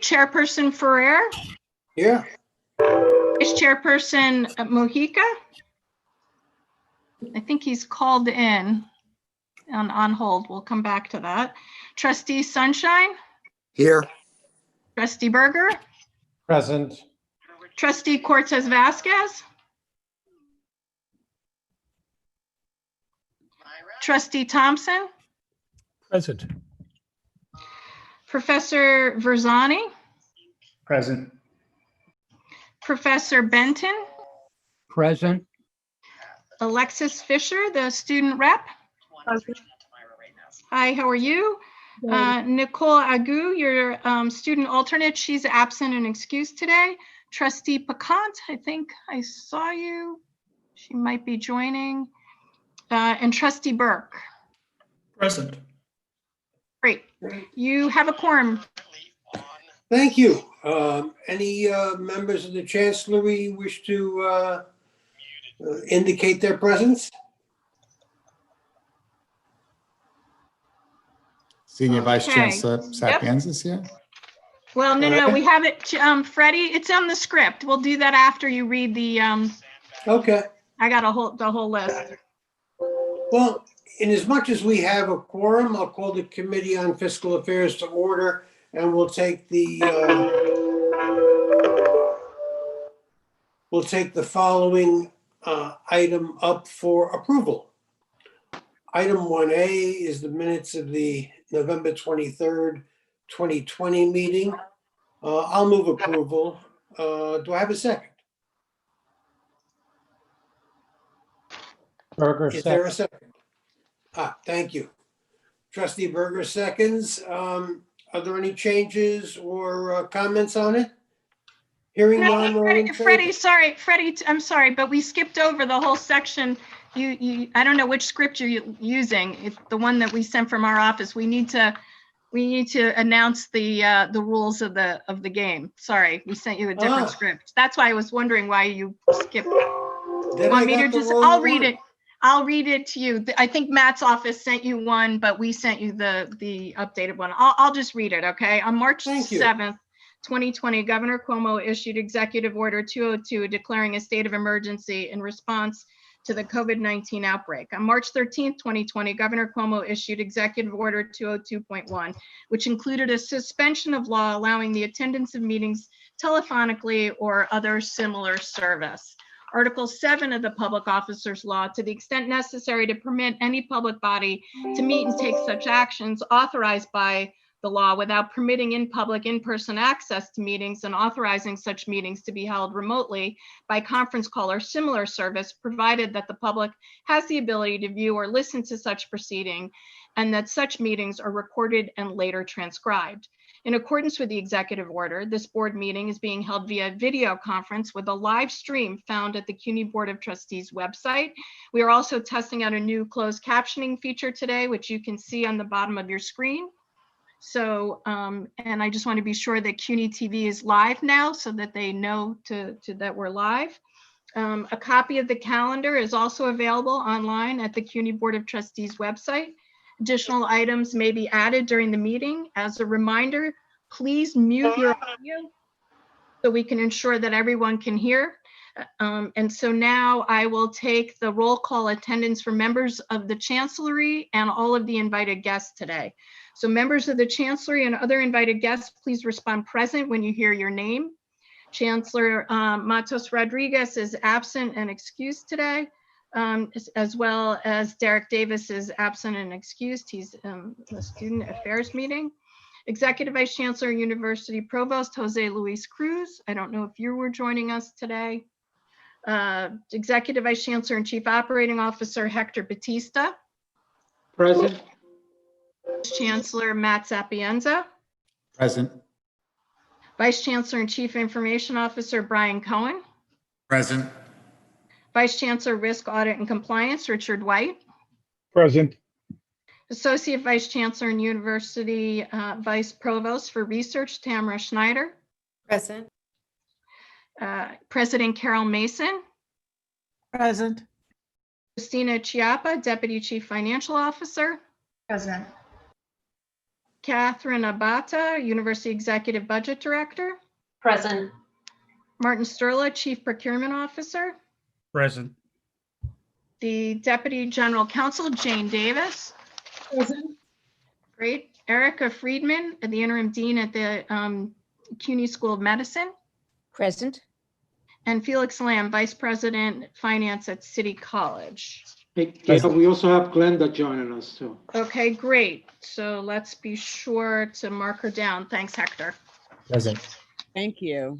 Chairperson Ferrer, Here. Vice Chairperson Mojica. I think he's called in on hold. We'll come back to that. Trustee Sunshine, Here. Trustee Berger, Present. Trustee Cortez Vasquez, Trustee Thompson, Present. Professor Verzani, Present. Professor Benton, Present. Alexis Fisher, the student rep. Hi, how are you? Nicole Agu, your student alternate, she's absent and excused today. Trustee Picant, I think I saw you. She might be joining. And Trustee Burke. Present. Great. You have a quorum. Thank you. Any members of the Chancellery wish to indicate their presence? Senior Vice Okay. Chancellor Sapienza is here. Well, no, All right. we have it, Freddie, it's on the script. We'll do that after you read the, Okay. I got the whole list. Well, in as much as we have a quorum, I'll call the Committee on Fiscal Affairs to order, and we'll take the following item up for approval. Item 1A is the minutes of the November 23rd, 2020 meeting. I'll move approval. Do I have a second? Berger, Is there a second. second? Thank you. Trustee Berger seconds. Are there any changes or comments on it? Hearing none. all in favor? Freddie, I'm sorry, but we skipped over the whole section. I don't know which script you're using. It's the one that we sent from our office. We need to announce the rules of the game. Sorry, we sent you a different script. That's why I was wondering why you skipped. Then Want I me to got the just, wrong I'll read one. it. I'll read it to you. I think Matt's office sent you one, but we sent you the updated one. I'll just read it, okay? On March Thank you. 7th, 2020, Governor Cuomo issued Executive Order 202 declaring a state of emergency in response to the COVID-19 outbreak. On March 13th, 2020, Governor Cuomo issued Executive Order 202.1, which included a suspension of law allowing the attendance of meetings telephonically or other similar service. Article 7 of the Public Officers Law, to the extent necessary to permit any public body to meet and take such actions authorized by the law without permitting in-person access to meetings and authorizing such meetings to be held remotely by conference call or similar service, provided that the public has the ability to view or listen to such proceeding and that such meetings are recorded and later transcribed. In accordance with the executive order, this board meeting is being held via video conference with a live stream found at the CUNY Board of Trustees website. We are also testing out a new closed captioning feature today, which you can see on the bottom of your screen. So, and I just want to be sure that CUNY TV is live now so that they know that we're live. A copy of the calendar is also available online at the CUNY Board of Trustees website. Additional items may be added during the meeting. As a reminder, please mute your audio so we can ensure that everyone can hear. And so now I will take the roll call attendance for members of the Chancellery and all of the invited guests today. So members of the Chancellery and other invited guests, please respond present when you hear your name. Chancellor Matos Rodriguez is absent and excused today. As well as Derek Davis is absent and excused. He's in the Student Affairs meeting. Executive Vice Chancellor, University Provost Jose Luis Cruz. I don't know if you were joining us today. Executive Vice Chancellor and Chief Operating Officer Hector Batista. Present. Vice Chancellor Matt Sapienza. Present. Vice Chancellor and Chief Information Officer Brian Cohen. Present. Vice Chancellor, Risk, Audit, and Compliance, Richard White. Present. Associate Vice Chancellor and University Vice Provost for Research, Tamara Schneider. Present. President Carol Mason. Present. Christina Chiappa, Deputy Chief Financial Officer. Present. Catherine Abata, University Executive Budget Director. Present. Martin Sterla, Chief Procurement Officer. Present. The Deputy General Counsel, Jane Davis. Present. Great. Erica Friedman, the Interim Dean at the CUNY School of Medicine. Present. And Felix Lamb, Vice President, Finance at City College. Hey, Gail, we also have Glenda joining us too. Okay, great. So let's be sure to mark her down. Thanks, Hector. Present. Thank you.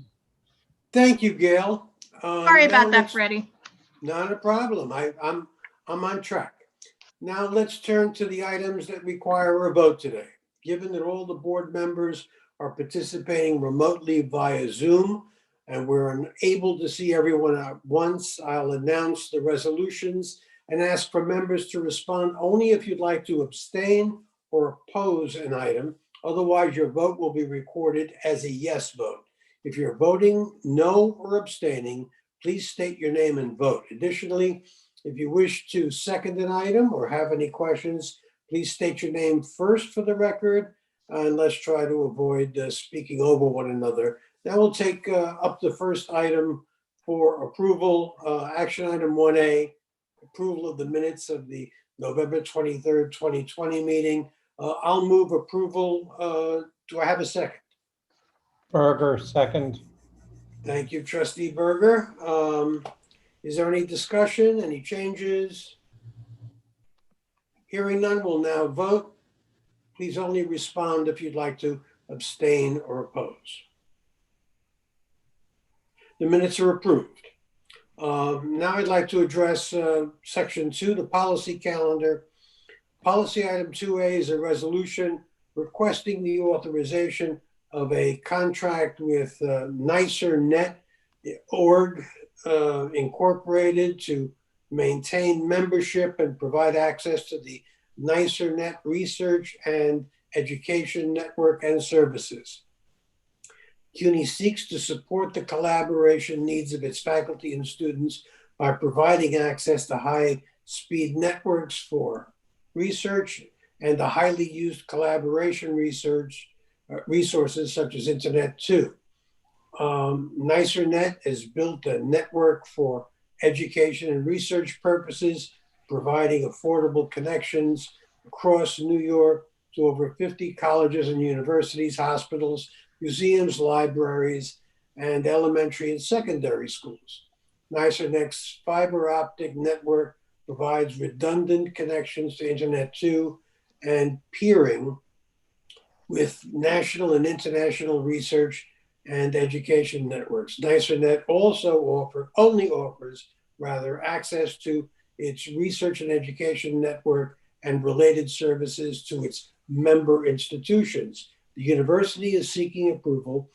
Thank you, Gail. Sorry Now about that, let's- Freddie. Not a problem. I'm on track. Now let's turn to the items that require a vote today. Given that all the board members are participating remotely via Zoom and we're unable to see everyone at once, I'll announce the resolutions and ask for members to respond only if you'd like to abstain or oppose an item. Otherwise, your vote will be recorded as a yes vote. If you're voting no or abstaining, please state your name and vote. Additionally, if you wish to second an item or have any questions, please state your name first for the record, and let's try to avoid speaking over one another. Now we'll take up the first item for approval, action item 1A, approval of the minutes of the November 23rd, 2020 meeting. I'll move approval. Do I have a second? Berger, second. Thank you, Trustee Berger. Is there any discussion, any changes? Hearing none, we'll now vote. Please only respond if you'd like to abstain or oppose. The minutes are approved. Now I'd like to address section 2, the policy calendar. Policy item 2A is a resolution requesting the authorization of a contract with NicerNet.org Incorporated to maintain membership and provide access to the NicerNet research and education network and services. CUNY seeks to support the collaboration needs of its faculty and students by providing access to high-speed networks for research and the highly used collaboration resources such as Internet 2. NicerNet has built a network for education and research purposes, providing affordable connections across New York to over 50 colleges and universities, hospitals, museums, libraries, and elementary and secondary schools. NicerNet's fiber optic network provides redundant connections to Internet 2 and peering with national and international research and education networks. NicerNet also only offers access to its research and education network and related services to its member institutions. The university is seeking approval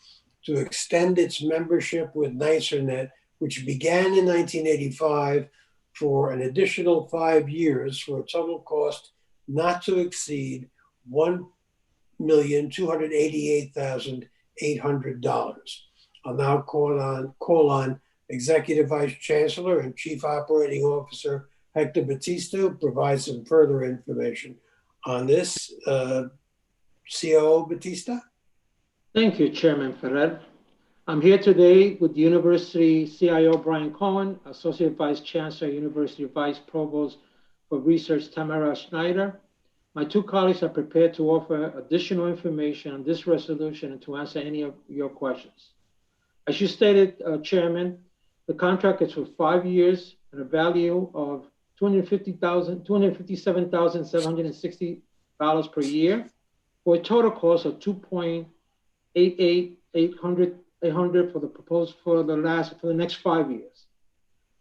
to extend its membership with NicerNet, which began in 1985, for an additional 5 years for a total cost not to exceed $1,288,800. I'll now call on Executive Vice Chancellor and Chief Operating Officer Hector Batista to provide some further information on this. COO Batista? Thank you, Chairman Ferrer. I'm here today with University CIO Brian Cohen, Associate Vice Chancellor, University Vice Provost for Research Tamara Schneider. My two colleagues are prepared to offer additional information on this resolution and to answer any of your questions. As you stated, Chairman, the contract is for 5 years at a value of $257,760 per year, for a total cost of $2,888,800 for the next 5 years.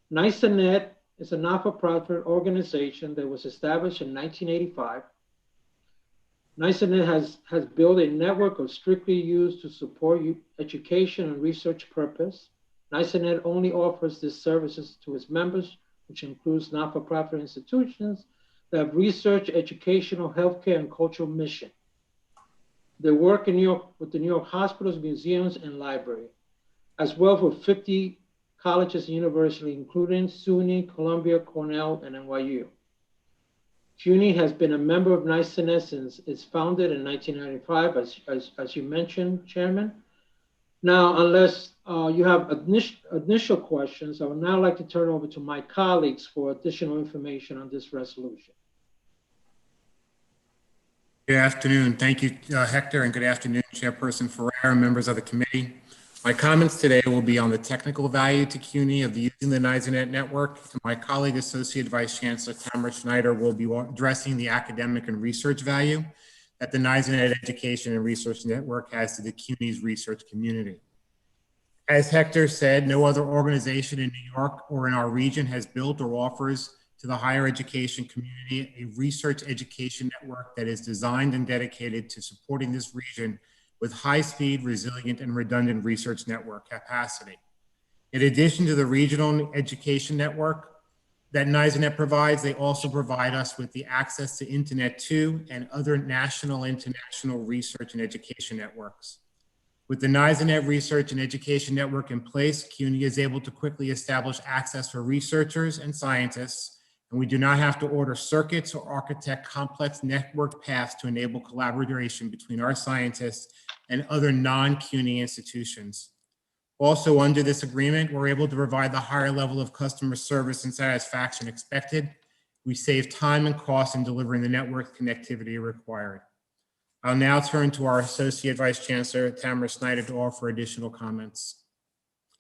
NicerNet is a not-for-profit organization that was established in 1985. NicerNet has built a network of strictly used to support education and research purpose. NicerNet only offers these services to its members, which includes not-for-profit institutions that have research, educational, healthcare, and cultural mission. They work in New York with the New York hospitals, museums, and library, as well for 50 colleges and universities, including SUNY, Columbia, Cornell, and NYU. CUNY has been a member of NICENET since it's founded in 1995, as you mentioned, Chairman. Now, unless you have initial questions, I would now like to turn over to my colleagues for additional information on this resolution. Good afternoon. Thank you, Hector, and good afternoon, Chairperson Ferrer, members of the committee. My comments today will be on the technical value to CUNY of using the NICENET network. And my colleague, Associate Vice Chancellor Tamara Schneider, will be addressing the academic and research value that the NICENET Education and Research Network has to the CUNY's research community. As Hector said, no other organization in New York or in our region has built or offers to the higher education community a research education network that is designed and dedicated to supporting this region with high-speed, resilient, and redundant research network capacity. In addition to the regional education network that NICENET provides, they also provide us with the access to Internet 2 and other national and international research and education networks. With the NICENET Research and Education Network in place, CUNY is able to quickly establish access for researchers and scientists, and we do not have to order circuits or architect complex network paths to enable collaboration between our scientists and other non-CUNY institutions. Also, under this agreement, we're able to provide the higher level of customer service and satisfaction expected. We save time and cost in delivering the network connectivity required. I'll now turn to our Associate Vice Chancellor, Tamara Schneider, to offer additional comments.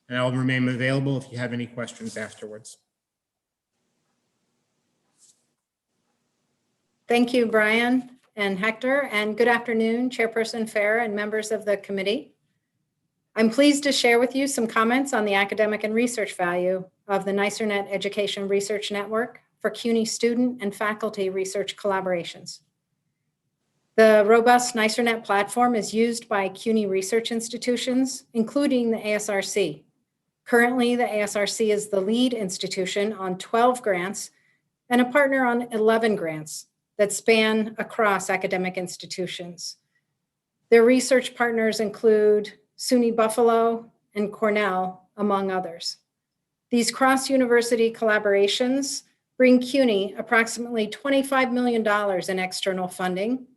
And I'll remain available if you have any questions afterwards. Thank you, Brian and Hector, and good afternoon, Chairperson Farrer and members of the committee. I'm pleased to share with you some comments on the academic and research value of the NICENET Education Research Network for CUNY student and faculty research collaborations. The robust NICENET platform is used by CUNY research institutions, including the ASRC. Currently, the ASRC is the lead institution on 12 grants and a partner on 11 grants that span across academic institutions. Their research partners include SUNY Buffalo and Cornell, among others. These cross-university collaborations bring CUNY approximately $25 million in external funding.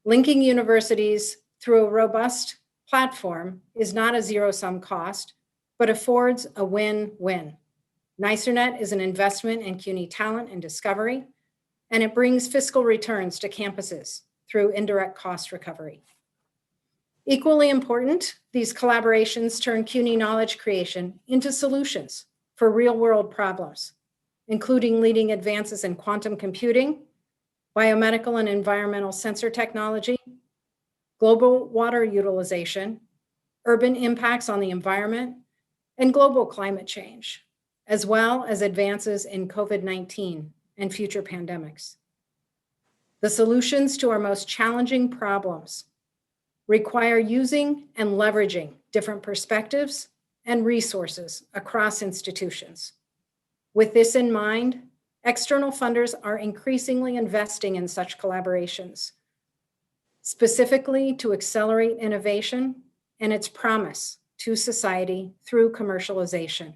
Linking universities through a robust platform is not a zero-sum cost, but affords a win-win. NICENET is an investment in CUNY talent and discovery, and it brings fiscal returns to campuses through indirect cost recovery. Equally important, these collaborations turn CUNY knowledge creation into solutions for real-world problems, including leading advances in quantum computing, biomedical and environmental sensor technology, global water utilization, urban impacts on the environment, and global climate change, as well as advances in COVID-19 and future pandemics. The solutions to our most challenging problems require using and leveraging different perspectives and resources across institutions. With this in mind, external funders are increasingly investing in such collaborations, specifically to accelerate innovation and its promise to society through commercialization.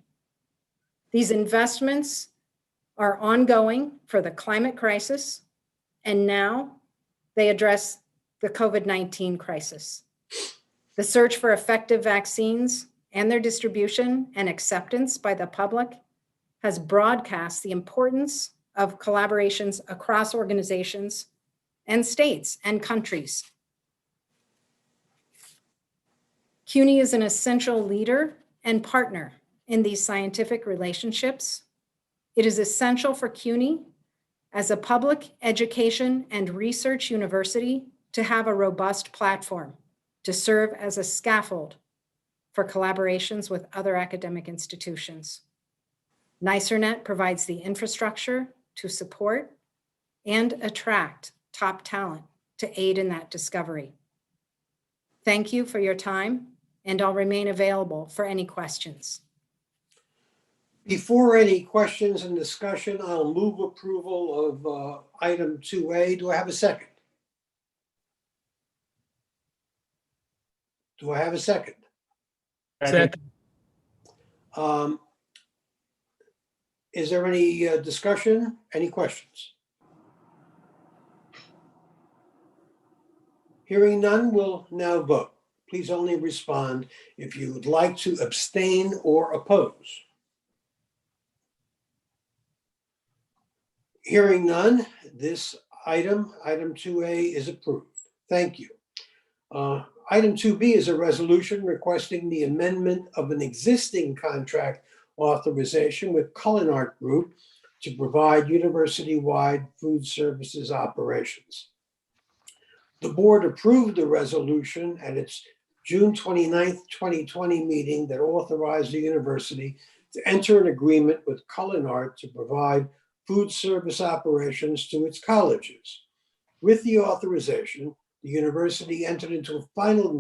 These investments are ongoing for the climate crisis, and now they address the COVID-19 crisis. The search for effective vaccines and their distribution and acceptance by the public has broadcast the importance of collaborations across organizations and states and countries. CUNY is an essential leader and partner in these scientific relationships. It is essential for CUNY as a public education and research university to have a robust platform to serve as a scaffold for collaborations with other academic institutions. NICENET provides the infrastructure to support and attract top talent to aid in that discovery. Thank you for your time, and I'll remain available for any questions. Before any questions and discussion, I'll move approval of item 2A. Do I have a second? Do I have a second? Second. Is there any discussion? Any questions? Hearing none, we'll now vote. Please only respond if you would like to abstain or oppose. Hearing none, this item 2A, is approved. Thank you. Item 2B is a resolution requesting the amendment of an existing contract authorization with Culinart Group to provide university-wide food services operations. The board approved the resolution at its June 29th, 2020 meeting that authorized the university to enter an agreement with Culinart to provide food service operations to its colleges. With the authorization, the university entered into final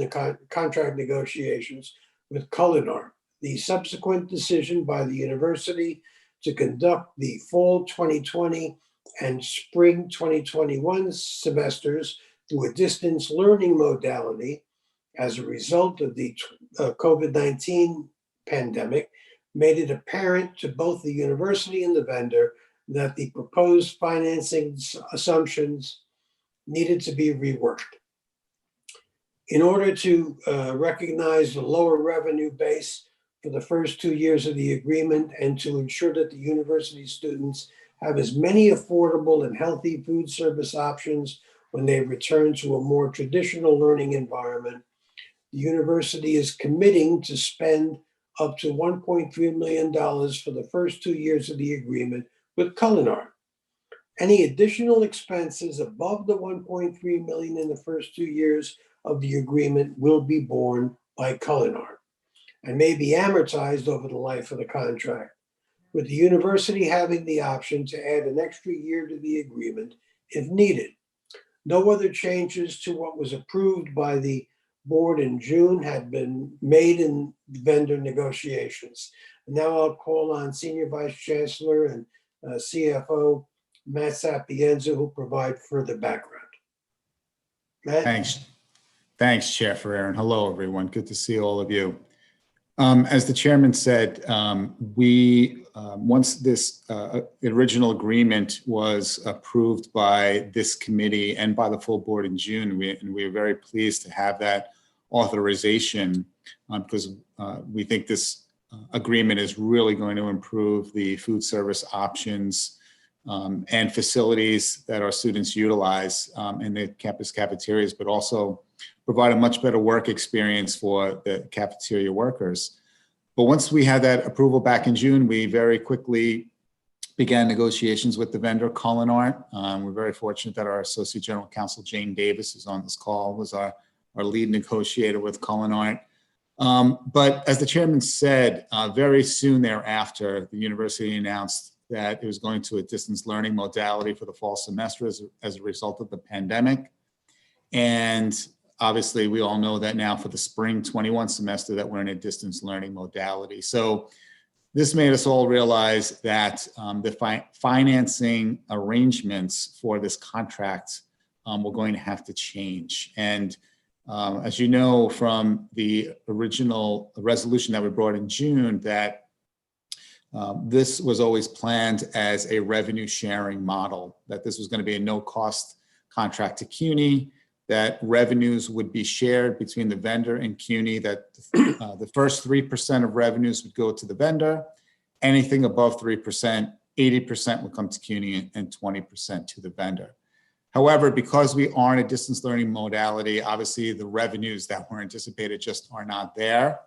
contract negotiations with Culinart. The subsequent decision by the university to conduct the fall 2020 and spring 2021 semesters through a distance learning modality as a result of the COVID-19 pandemic made it apparent to both the university and the vendor that the proposed financing assumptions needed to be reworked. In order to recognize the lower revenue base for the first 2 years of the agreement and to ensure that the university students have as many affordable and healthy food service options when they return to a more traditional learning environment, the university is committing to spend up to $1.3 million for the first 2 years of the agreement with Culinart. Any additional expenses above the $1.3 million in the first 2 years of the agreement will be borne by Culinart and may be amortized over the life of the contract, with the university having the option to add an extra year to the agreement if needed. No other changes to what was approved by the board in June had been made in vendor negotiations. Now I'll call on Senior Vice Chancellor and CFO Matt Sapienza, who provide further background. Matt? Thanks, Chair Ferrer, and hello, everyone. Good to see all of you. As the chairman said, once this original agreement was approved by this committee and by the full board in June, we are very pleased to have that authorization because we think this agreement is really going to improve the food service options and facilities that our students utilize in the campus cafeterias, but also provide a much better work experience for the cafeteria workers. But once we had that approval back in June, we very quickly began negotiations with the vendor, Culinart. We're very fortunate that our Associate General Counsel, Jane Davis, is on this call, was our lead negotiator with Culinart. But as the chairman said, very soon thereafter, the university announced that it was going to a distance learning modality for the fall semester as a result of the pandemic. And obviously, we all know that now for the spring 21 semester that we're in a distance learning modality. So this made us all realize that the financing arrangements for this contract were going to have to change. And as you know from the original resolution that we brought in June, that this was always planned as a revenue sharing model, that this was going to be a no-cost contract to CUNY, that revenues would be shared between the vendor and CUNY, that the first 3% of revenues would go to the vendor. Anything above 3%, 80% would come to CUNY and 20% to the vendor. However, because we are in a distance learning modality, obviously the revenues that were anticipated just are not there.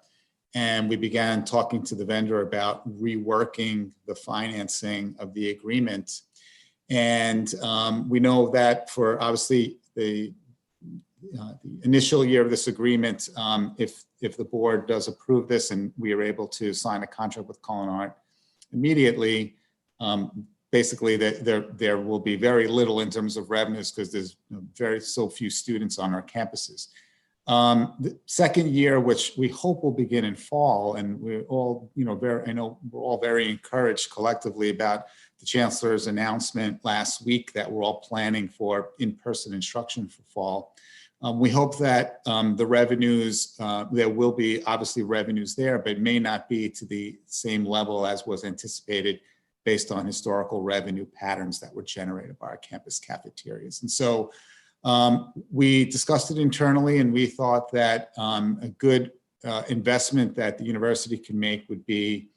And we began talking to the vendor about reworking the financing of the agreement. And we know that for obviously the initial year of this agreement, if the board does approve this and we are able to sign a contract with Culinart immediately, basically there will be very little in terms of revenues because there's so few students on our campuses. The second year, which we hope will begin in fall, and we're all, I know we're all very encouraged collectively about the chancellor's announcement last week that we're all planning for in-person instruction for fall. We hope that the revenues, there will be obviously revenues there, but it may not be to the same level as was anticipated based on historical revenue patterns that were generated by our campus cafeterias. And so We discussed it internally, and we thought that a good investment that the university can make would be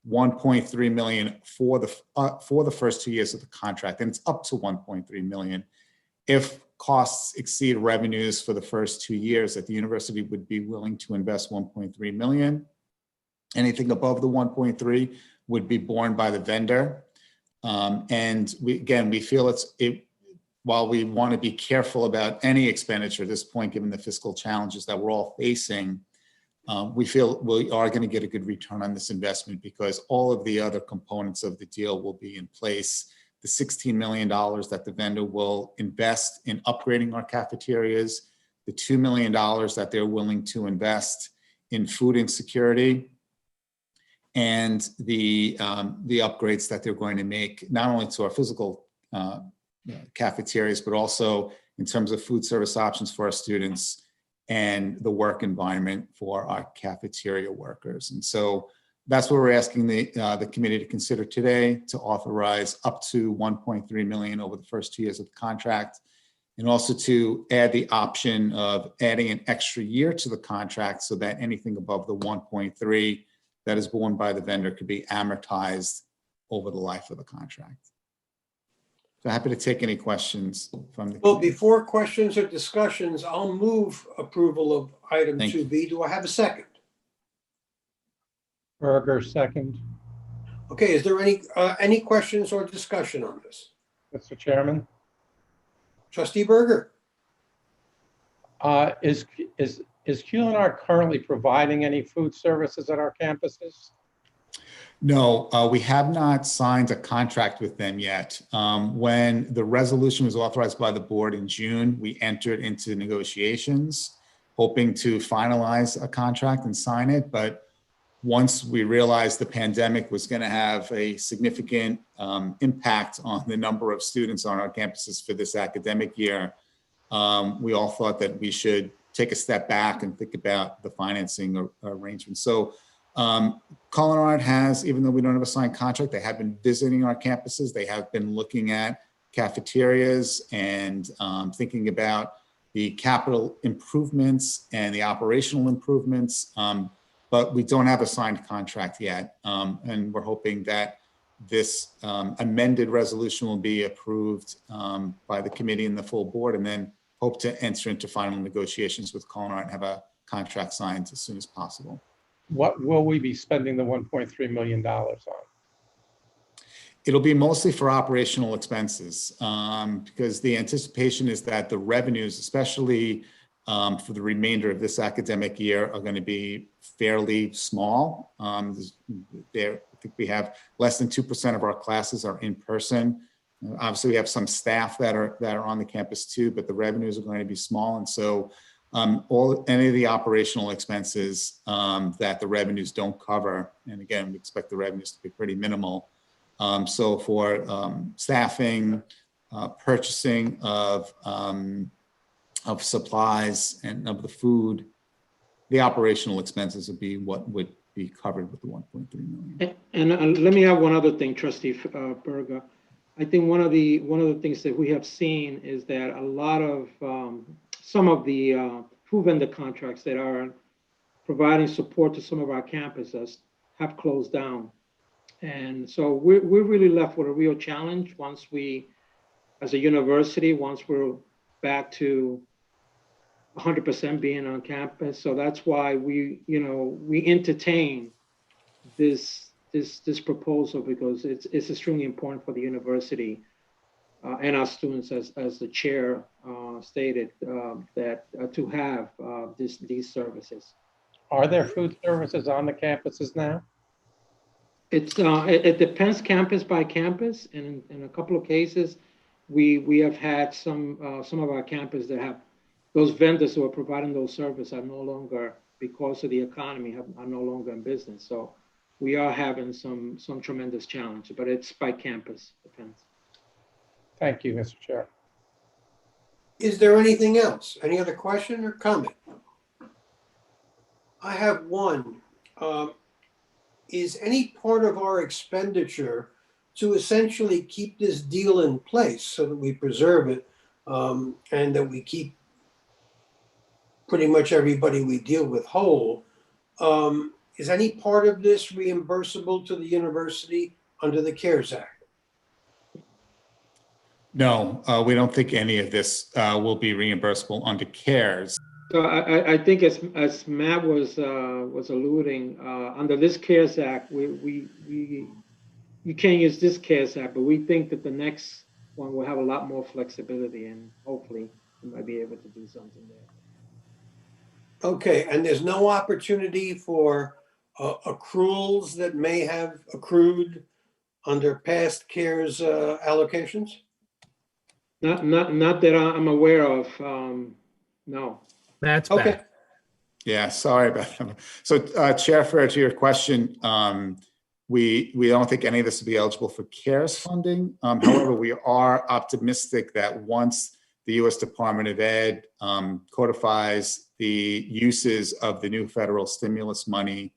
1.3 million for the first 2 years of the contract, and it's up to 1.3 million. If costs exceed revenues for the first 2 years, that the university would be willing to invest 1.3 million. Anything above the 1.3 would be borne by the vendor. And we feel while we want to be careful about any expenditure at this point, given the fiscal challenges that we're all facing, we feel we are going to get a good return on this investment because all of the other components of the deal will be in place. The $16 million that the vendor will invest in upgrading our cafeterias, the $2 million that they're willing to invest in food insecurity, and the upgrades that they're going to make, not only to our physical cafeterias, but also in terms of food service options for our students and the work environment for our cafeteria workers. And so that's what we're asking the committee to consider today, to authorize up to 1.3 million over the first 2 years of the contract, and also to add the option of adding an extra year to the contract so that anything above the 1.3 that is borne by the vendor could be amortized over the life of the contract. So happy to take any questions from the Well, committee. before questions or discussions, I'll move approval of item Thank you. 2B. Do I have a second? Berger, second. Okay, is there any questions or discussion on this? Mr. Chairman, Trustee Berger? is Culinart currently providing any food services at our campuses? No, we have not signed a contract with them yet. When the resolution was authorized by the board in June, we entered into negotiations, hoping to finalize a contract and sign it. But once we realized the pandemic was going to have a significant impact on the number of students on our campuses for this academic year, we all thought that we should take a step back and think about the financing arrangements. So Culinart has, even though we don't have a signed contract, they have been visiting our campuses. They have been looking at cafeterias and thinking about the capital improvements and the operational improvements. But we don't have a signed contract yet. And we're hoping that this amended resolution will be approved by the committee and the full board, and then hope to enter into final negotiations with Culinart and have a contract signed as soon as possible. What will we be spending the $1.3 million on? It'll be mostly for operational expenses because the anticipation is that the revenues, especially for the remainder of this academic year, are going to be fairly small. I think we have less than 2% of our classes are in person. Obviously, we have some staff that are on the campus too, but the revenues are going to be small, and so any of the operational expenses that the revenues don't cover, and again, we expect the revenues to be pretty minimal. So for staffing, purchasing of supplies and of the food, the operational expenses would be what would be covered with the 1.3 million. And let me add one other thing, Trustee Berger. I think one of the things that we have seen is that a lot of some of the food vendor contracts that are providing support to some of our campuses have closed down. And so we're really left with a real challenge once we, as a university, once we're back to 100% being on campus. So that's why we entertain this proposal, because it's extremely important for the university and our students, as the chair stated, that to have these services. Are there food services on the campuses now? It depends campus by campus, and in a couple of cases, we have had some of our campuses that have those vendors who are providing those services are no longer, because of the economy, are no longer in business. So we are having some tremendous challenge, but it's by campus, depends. Thank you, Mr. Chair. Is there anything else? Any other question or comment? I have one. Is any part of our expenditure to essentially keep this deal in place so that we preserve it and that we keep pretty much everybody we deal with whole. Is any part of this reimbursable to the university under the CARES Act? No, we don't think any of this will be reimbursable under CARES. So I think as Matt was alluding, under this CARES Act, you can't use this CARES Act, but we think that the next one will have a lot more flexibility, and hopefully we might be able to do something there. Okay, and there's no opportunity for accruals that may have accrued under past CARES allocations? Not that I'm aware of, no. Matt's Okay. back. Yeah, sorry about that. So Chair Fair, to your question, we don't think any of this will be eligible for CARES funding. However, we are optimistic that once the U.S. Department of Ed codifies the uses of the new federal stimulus money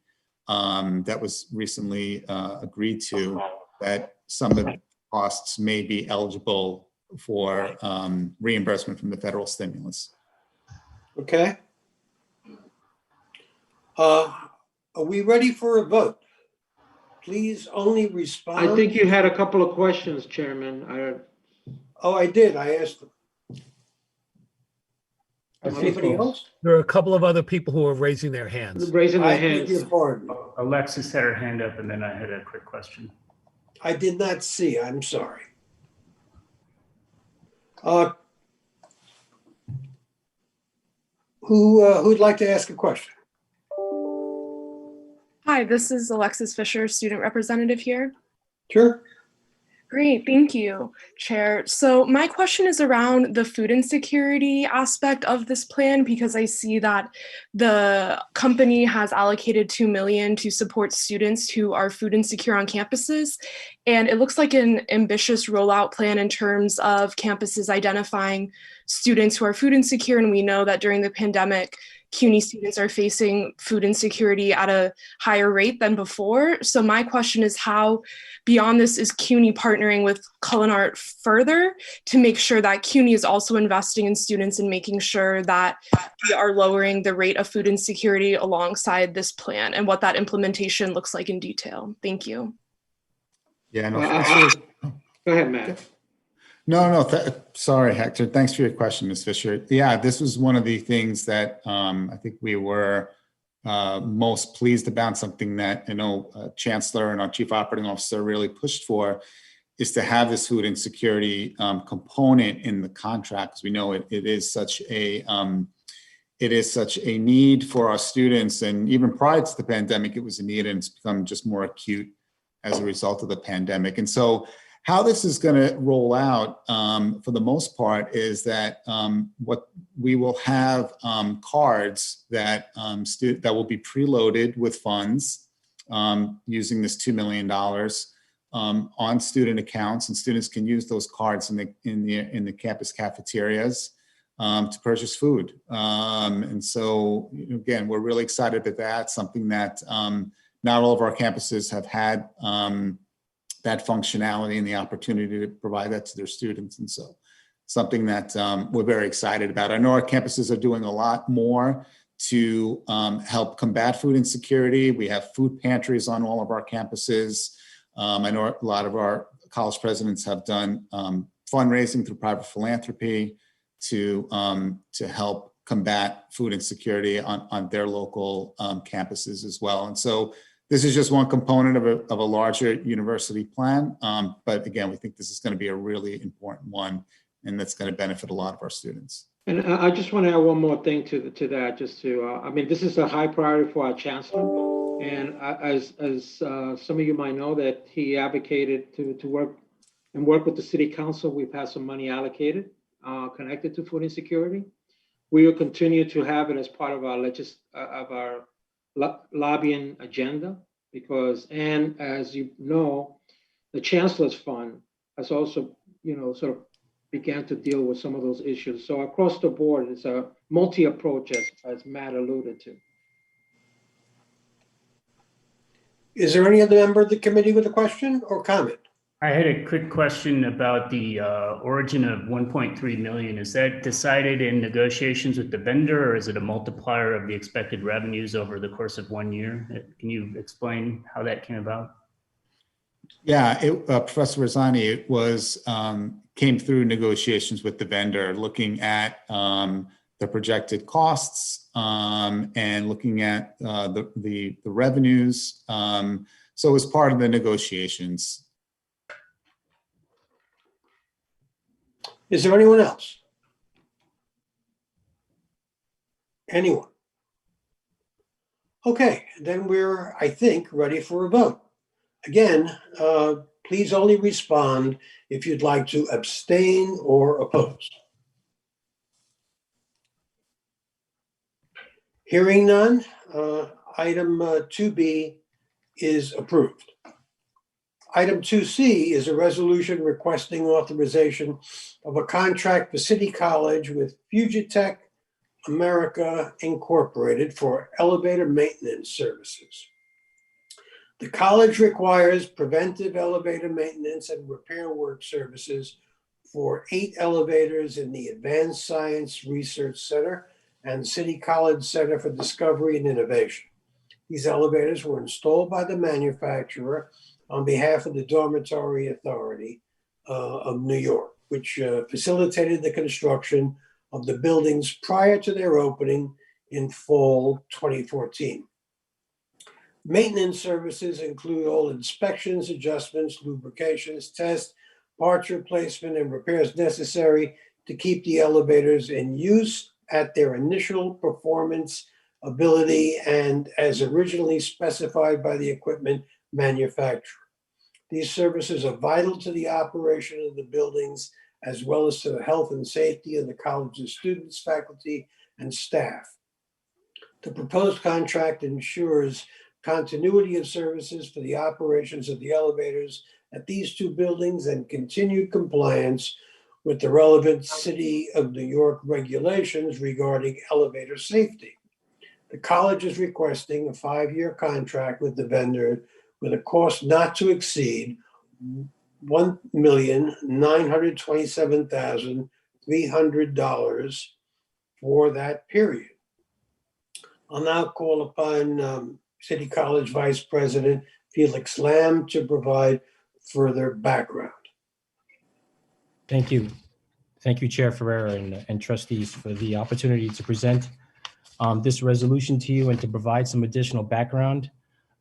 that was recently agreed to, that some of the costs may be eligible for reimbursement from the federal stimulus. Okay. Are we ready for a vote? Please only respond. I think you had a couple of questions, Chairman. Oh, I did. I asked them. Fiscal. Anybody else? There are a couple of other people who are raising their hands. Raising I their beg your hands. pardon. Alexis had her hand up, and then I had a quick question. I did not see. I'm sorry. Who'd like to ask a question? Hi, this is Alexis Fisher, student representative here. Sure. Great, thank you, Chair. So my question is around the food insecurity aspect of this plan, because I see that the company has allocated $2 million to support students who are food insecure on campuses. And it looks like an ambitious rollout plan in terms of campuses identifying students who are food insecure. And we know that during the pandemic, CUNY students are facing food insecurity at a higher rate than before. So my question is, how beyond this is CUNY partnering with Culinart further to make sure that CUNY is also investing in students and making sure that we are lowering the rate of food insecurity alongside this plan, and what that implementation looks like in detail? Thank you. Yeah, no, Go ahead, Matt. No, sorry, Hector. Thanks for your question, Ms. Fisher. Yeah, this was one of the things that I think we were most pleased about, something that I know Chancellor and our Chief Operating Officer really pushed for, is to have this food insecurity component in the contract, because we know it is such a need for our students, and even prior to the pandemic, it was a need, and it's become just more acute as a result of the pandemic. And so how this is going to roll out, for the most part, is that what we will have cards that that will be preloaded with funds using this $2 million on student accounts, and students can use those cards in the campus cafeterias to purchase food. And so again, we're really excited that that's something that not all of our campuses have had. That functionality and the opportunity to provide that to their students. And so something that we're very excited about. I know our campuses are doing a lot more to help combat food insecurity. We have food pantries on all of our campuses. I know a lot of our college presidents have done fundraising through private philanthropy to help combat food insecurity on their local campuses as well. And so this is just one component of a larger university plan. But again, we think this is going to be a really important one, and that's going to benefit a lot of our students. And I just want to add one more thing to that, just to, I mean, this is a high priority for our chancellor. And as some of you might know, that he advocated to work with the city council. We've had some money allocated connected to food insecurity. We will continue to have it as part of our lobbying agenda, because, and as you know, the Chancellor's Fund has also, sort of began to deal with some of those issues. So across the board, it's a multi-approach, as Matt alluded to. Is there any other member of the committee with a question or comment? I had a quick question about the origin of 1.3 million. Is that decided in negotiations with the vendor, or is it a multiplier of the expected revenues over the course of 1 year? Can you explain how that came about? Yeah, Professor Rosani, it was came through negotiations with the vendor, looking at the projected costs and looking at the revenues. So it was part of the negotiations. Is there anyone else? Anyone? Okay, then we're, I think, ready for a vote. Again, please only respond if you'd like to abstain or oppose. Hearing none, item 2B is approved. Item 2C is a resolution requesting authorization of a contract for City College with Fujitec America Incorporated for elevator maintenance services. The college requires preventive elevator maintenance and repair work services for 8 elevators in the Advanced Science Research Center and City College Center for Discovery and Innovation. These elevators were installed by the manufacturer on behalf of the Dormitory Authority of New York, which facilitated the construction of the buildings prior to their opening in fall 2014. Maintenance services include all inspections, adjustments, lubrications, tests, parts replacement, and repairs necessary to keep the elevators in use at their initial performance ability and as originally specified by the equipment manufacturer. These services are vital to the operation of the buildings as well as to the health and safety of the college's students, faculty, and staff. The proposed contract ensures continuity of services for the operations of the elevators at these 2 buildings and continued compliance with the relevant City of New York regulations regarding elevator safety. The college is requesting a 5-year contract with the vendor with a cost not to exceed $1,927,300 for that period. I'll now call upon City College Vice President Felix Lamb to provide further background. Thank you. Thank you, Chair Ferreira and trustees for the opportunity to present this resolution to you and to provide some additional background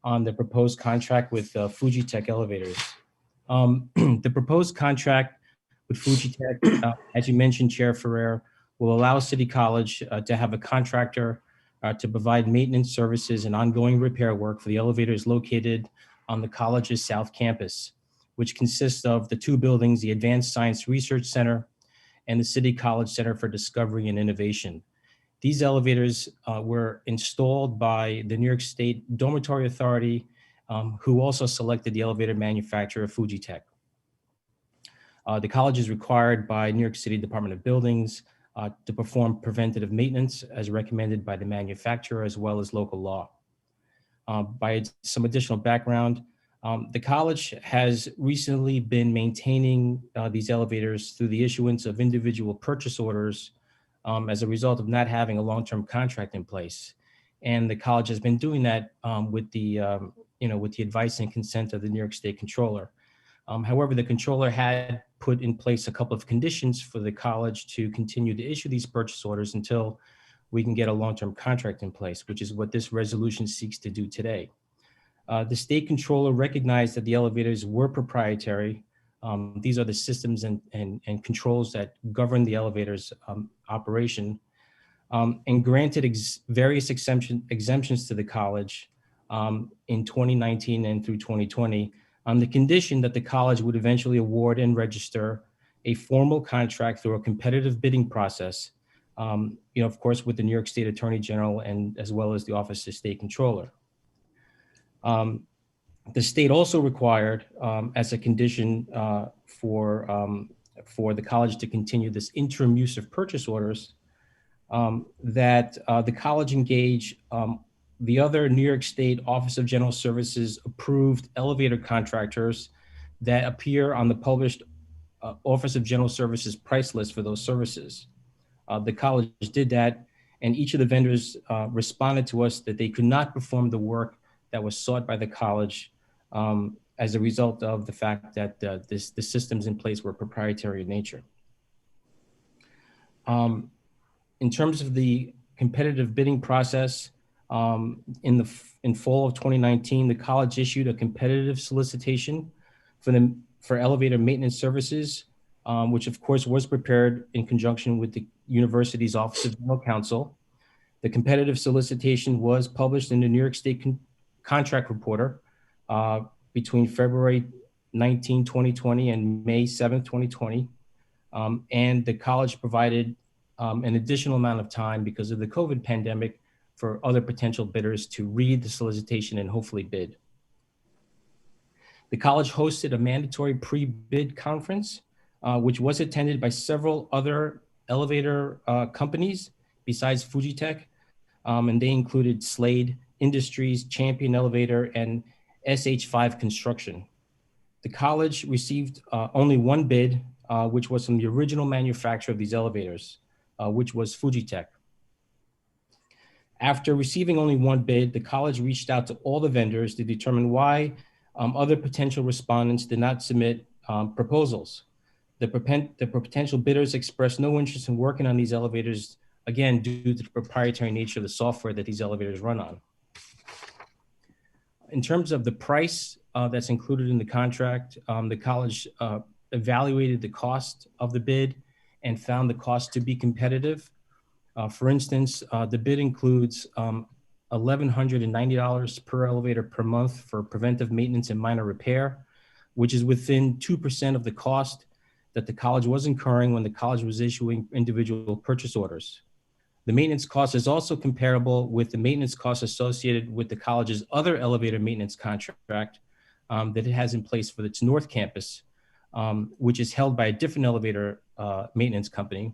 on the proposed contract with Fujitec Elevators. The proposed contract with Fujitec, as you mentioned, Chair Ferrer, will allow City College to have a contractor to provide maintenance services and ongoing repair work for the elevators located on the college's South Campus, which consists of the 2 buildings, the Advanced Science Research Center and the City College Center for Discovery and Innovation. These elevators were installed by the New York State Dormitory Authority, who also selected the elevator manufacturer Fujitec. The college is required by New York City Department of Buildings to perform preventative maintenance as recommended by the manufacturer as well as local law. By some additional background, the college has recently been maintaining these elevators through the issuance of individual purchase orders as a result of not having a long-term contract in place. And the college has been doing that with the advice and consent of the New York State Controller. However, the Controller had put in place a couple of conditions for the college to continue to issue these purchase orders until we can get a long-term contract in place, which is what this resolution seeks to do today. The State Controller recognized that the elevators were proprietary. These are the systems and controls that govern the elevator's operation, and granted various exemptions to the college in 2019 and through 2020 on the condition that the college would eventually award and register a formal contract through a competitive bidding process, of course, with the New York State Attorney General and as well as the Office of State Controller. The state also required, as a condition for the college to continue this interim use of purchase orders, that the college engage the other New York State Office of General Services approved elevator contractors that appear on the published Office of General Services price list for those services. The college did that, and each of the vendors responded to us that they could not perform the work that was sought by the college as a result of the fact that the systems in place were proprietary in nature. In terms of the competitive bidding process, in fall of 2019, the college issued a competitive solicitation for elevator maintenance services, which of course was prepared in conjunction with the university's Office of General Counsel. The competitive solicitation was published in the New York State Contract Reporter between February 19, 2020 and May 7, 2020. And the college provided an additional amount of time because of the COVID pandemic for other potential bidders to read the solicitation and hopefully bid. The college hosted a mandatory pre-bid conference, which was attended by several other elevator companies besides Fujitec, and they included Slade Industries, Champion Elevator, and SH5 Construction. The college received only one bid, which was from the original manufacturer of these elevators, which was Fujitec. After receiving only one bid, the college reached out to all the vendors to determine why other potential respondents did not submit proposals. The potential bidders expressed no interest in working on these elevators, again, due to the proprietary nature of the software that these elevators run on. In terms of the price that's included in the contract, the college evaluated the cost of the bid and found the cost to be competitive. For instance, the bid includes $1,190 per elevator per month for preventive maintenance and minor repair, which is within 2% of the cost that the college was incurring when the college was issuing individual purchase orders. The maintenance cost is also comparable with the maintenance costs associated with the college's other elevator maintenance contract that it has in place for its North Campus, which is held by a different elevator maintenance company.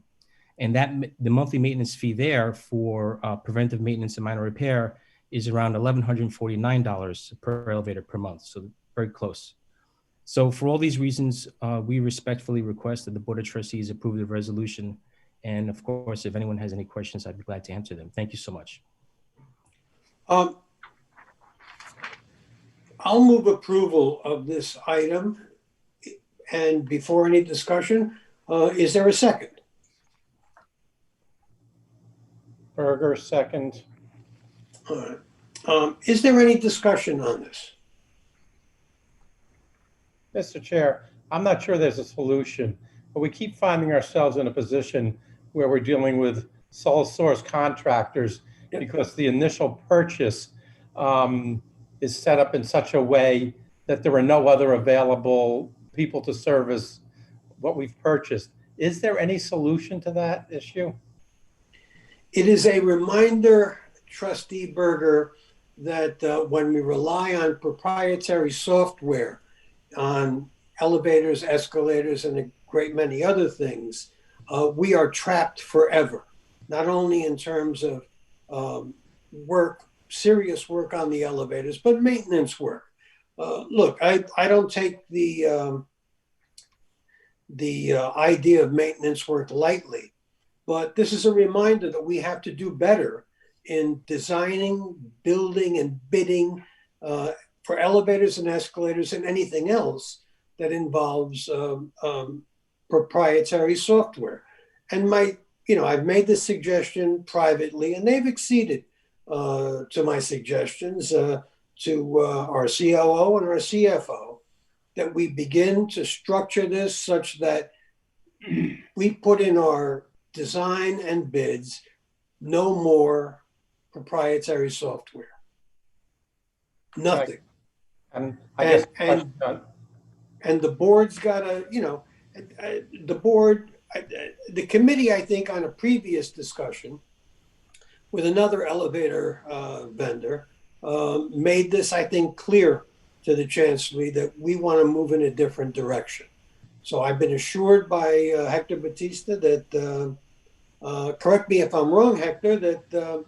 And the monthly maintenance fee there for preventive maintenance and minor repair is around $1,149 per elevator per month, so very close. So for all these reasons, we respectfully request that the Board of Trustees approve the resolution. And of course, if anyone has any questions, I'd be glad to answer them. Thank you so much. I'll move approval of this item. And before any discussion, is there a second? Berger, second. All right. Is there any discussion on this? Mr. Chair, I'm not sure there's a solution, but we keep finding ourselves in a position where we're dealing with sole source contractors because the initial purchase is set up in such a way that there are no other available people to service what we've purchased. Is there any solution to that issue? It is a reminder, Trustee Berger, that when we rely on proprietary software on elevators, escalators, and a great many other things, we are trapped forever, not only in terms of serious work on the elevators, but maintenance work. Look, I don't take the idea of maintenance work lightly, but this is a reminder that we have to do better in designing, building, and bidding for elevators and escalators and anything else that involves proprietary software. And I've made this suggestion privately, and they've acceded to my suggestions to our COO and our CFO, that we begin to structure this such that we put in our design and bids no more proprietary software. Nothing. And and the board's got to, the committee, I think, on a previous discussion with another elevator vendor, made this, I think, clear to the Chancellery that we want to move in a different direction. So I've been assured by Hector Batista that, correct me if I'm wrong, Hector, that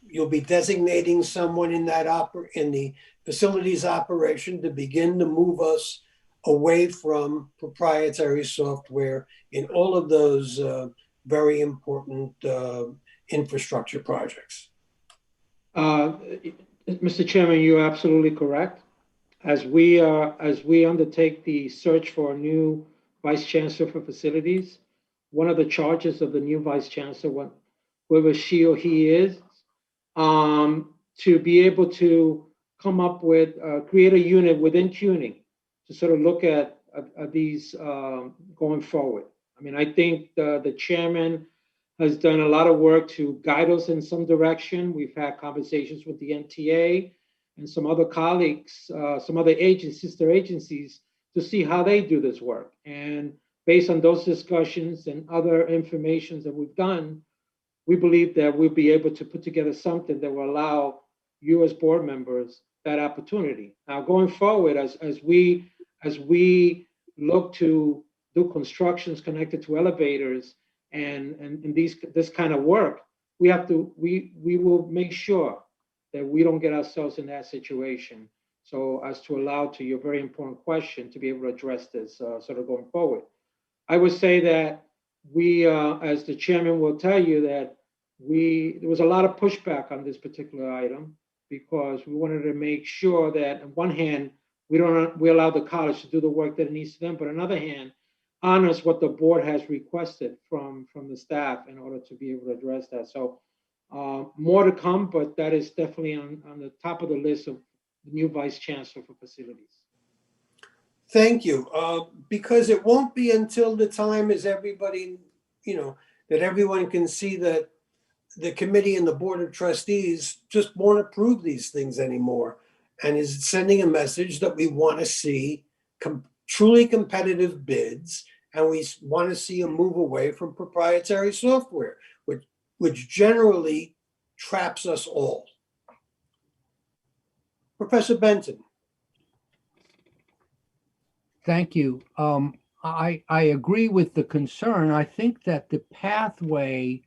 you'll be designating someone in that in the facilities operation to begin to move us away from proprietary software in all of those very important infrastructure projects. Mr. Chairman, you're absolutely correct. As we undertake the search for a new vice chancellor for facilities, one of the charges of the new vice chancellor, whoever she or he is, to be able to come up with, create a unit within CUNY to sort of look at these going forward. I mean, I think the chairman has done a lot of work to guide us in some direction. We've had conversations with the NTA and some other colleagues, some other agencies, sister agencies, to see how they do this work. And based on those discussions and other information that we've done, we believe that we'll be able to put together something that will allow you as board members that opportunity. Now, going forward, as we look to do constructions connected to elevators and this kind of work, we will make sure that we don't get ourselves in that situation. So as to allow, to your very important question, to be able to address this sort of going forward. I would say that we, as the chairman will tell you, that there was a lot of pushback on this particular item because we wanted to make sure that on one hand, we allow the college to do the work that it needs to do, but on the other hand, honors what the board has requested from the staff in order to be able to address that. So more to come, but that is definitely on the top of the list of the new vice chancellor for facilities. Thank you. Because it won't be until the time as everybody, that everyone can see that the committee and the board of trustees just won't approve these things anymore, and is sending a message that we want to see truly competitive bids, and we want to see a move away from proprietary software, which generally traps us all. Professor Benton. Thank you. I agree with the concern. I think that the pathway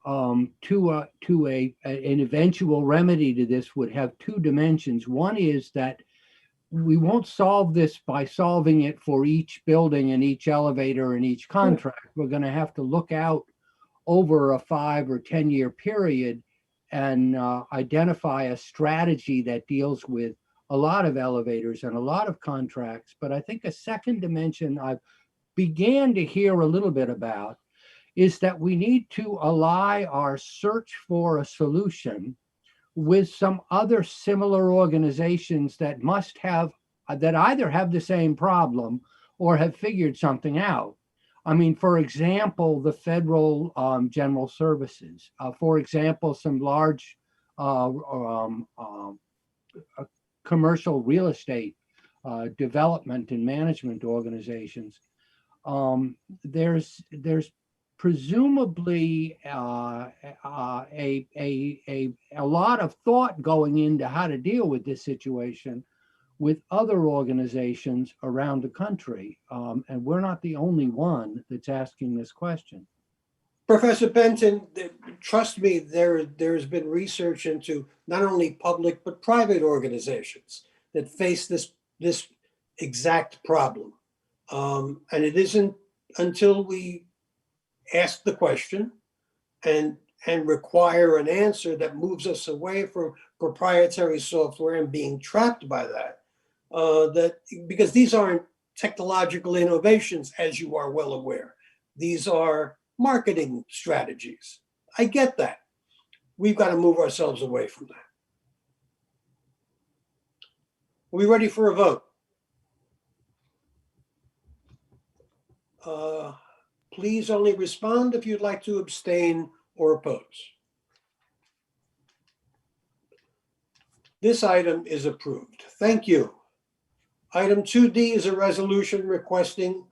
to an eventual remedy to this would have two dimensions. One is that we won't solve this by solving it for each building and each elevator and each contract. We're going to have to look out over a 5 or 10 year period and identify a strategy that deals with a lot of elevators and a lot of contracts. But I think a second dimension I began to hear a little bit about is that we need to ally our search for a solution with some other similar organizations that either have the same problem or have figured something out. I mean, for example, the federal general services, for example, some large commercial real estate development and management organizations. There's presumably a lot of thought going into how to deal with this situation with other organizations around the country. And we're not the only one that's asking this question. Professor Benton, trust me, there's been research into not only public but private organizations that face this exact problem. And it isn't until we ask the question and require an answer that moves us away from proprietary software and being trapped by that, because these aren't technological innovations, as you are well aware. These are marketing strategies. I get that. We've got to move ourselves away from that. Are we ready for a vote? Please only respond if you'd like to abstain or oppose. This item is approved. Thank you. Item 2D is a resolution requesting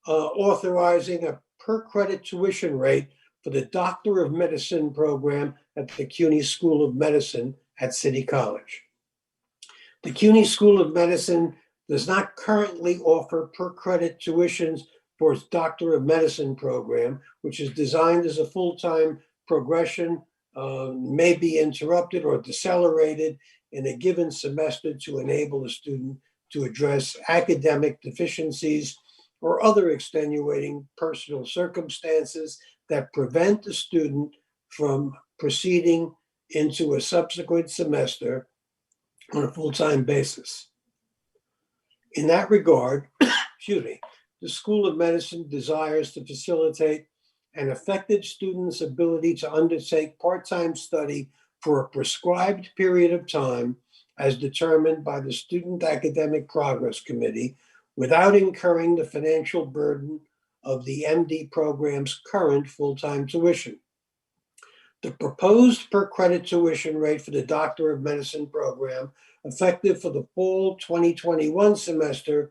authorizing a per credit tuition rate for the Doctor of Medicine program at the CUNY School of Medicine at City College. The CUNY School of Medicine does not currently offer per credit tuitions for its Doctor of Medicine program, which is designed as a full-time progression may be interrupted or decelerated in a given semester to enable a student to address academic deficiencies or other extenuating personal circumstances that prevent the student from proceeding into a subsequent semester on a full-time basis. In that regard, excuse me, the School of Medicine desires to facilitate an affected student's ability to undertake part-time study for a prescribed period of time as determined by the Student Academic Progress Committee without incurring the financial burden of the MD program's current full-time tuition. The proposed per credit tuition rate for the Doctor of Medicine program, effective for the fall 2021 semester,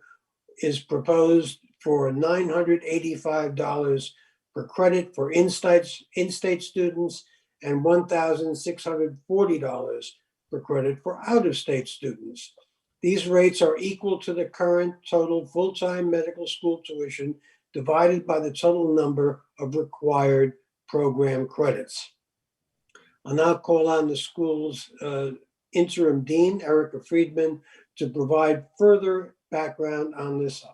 is proposed for $985 per credit for in-state students and $1,640 per credit for out-of-state students. These rates are equal to the current total full-time medical school tuition divided by the total number of required program credits. I'll now call on the school's interim dean, Erica Friedman, to provide further background on this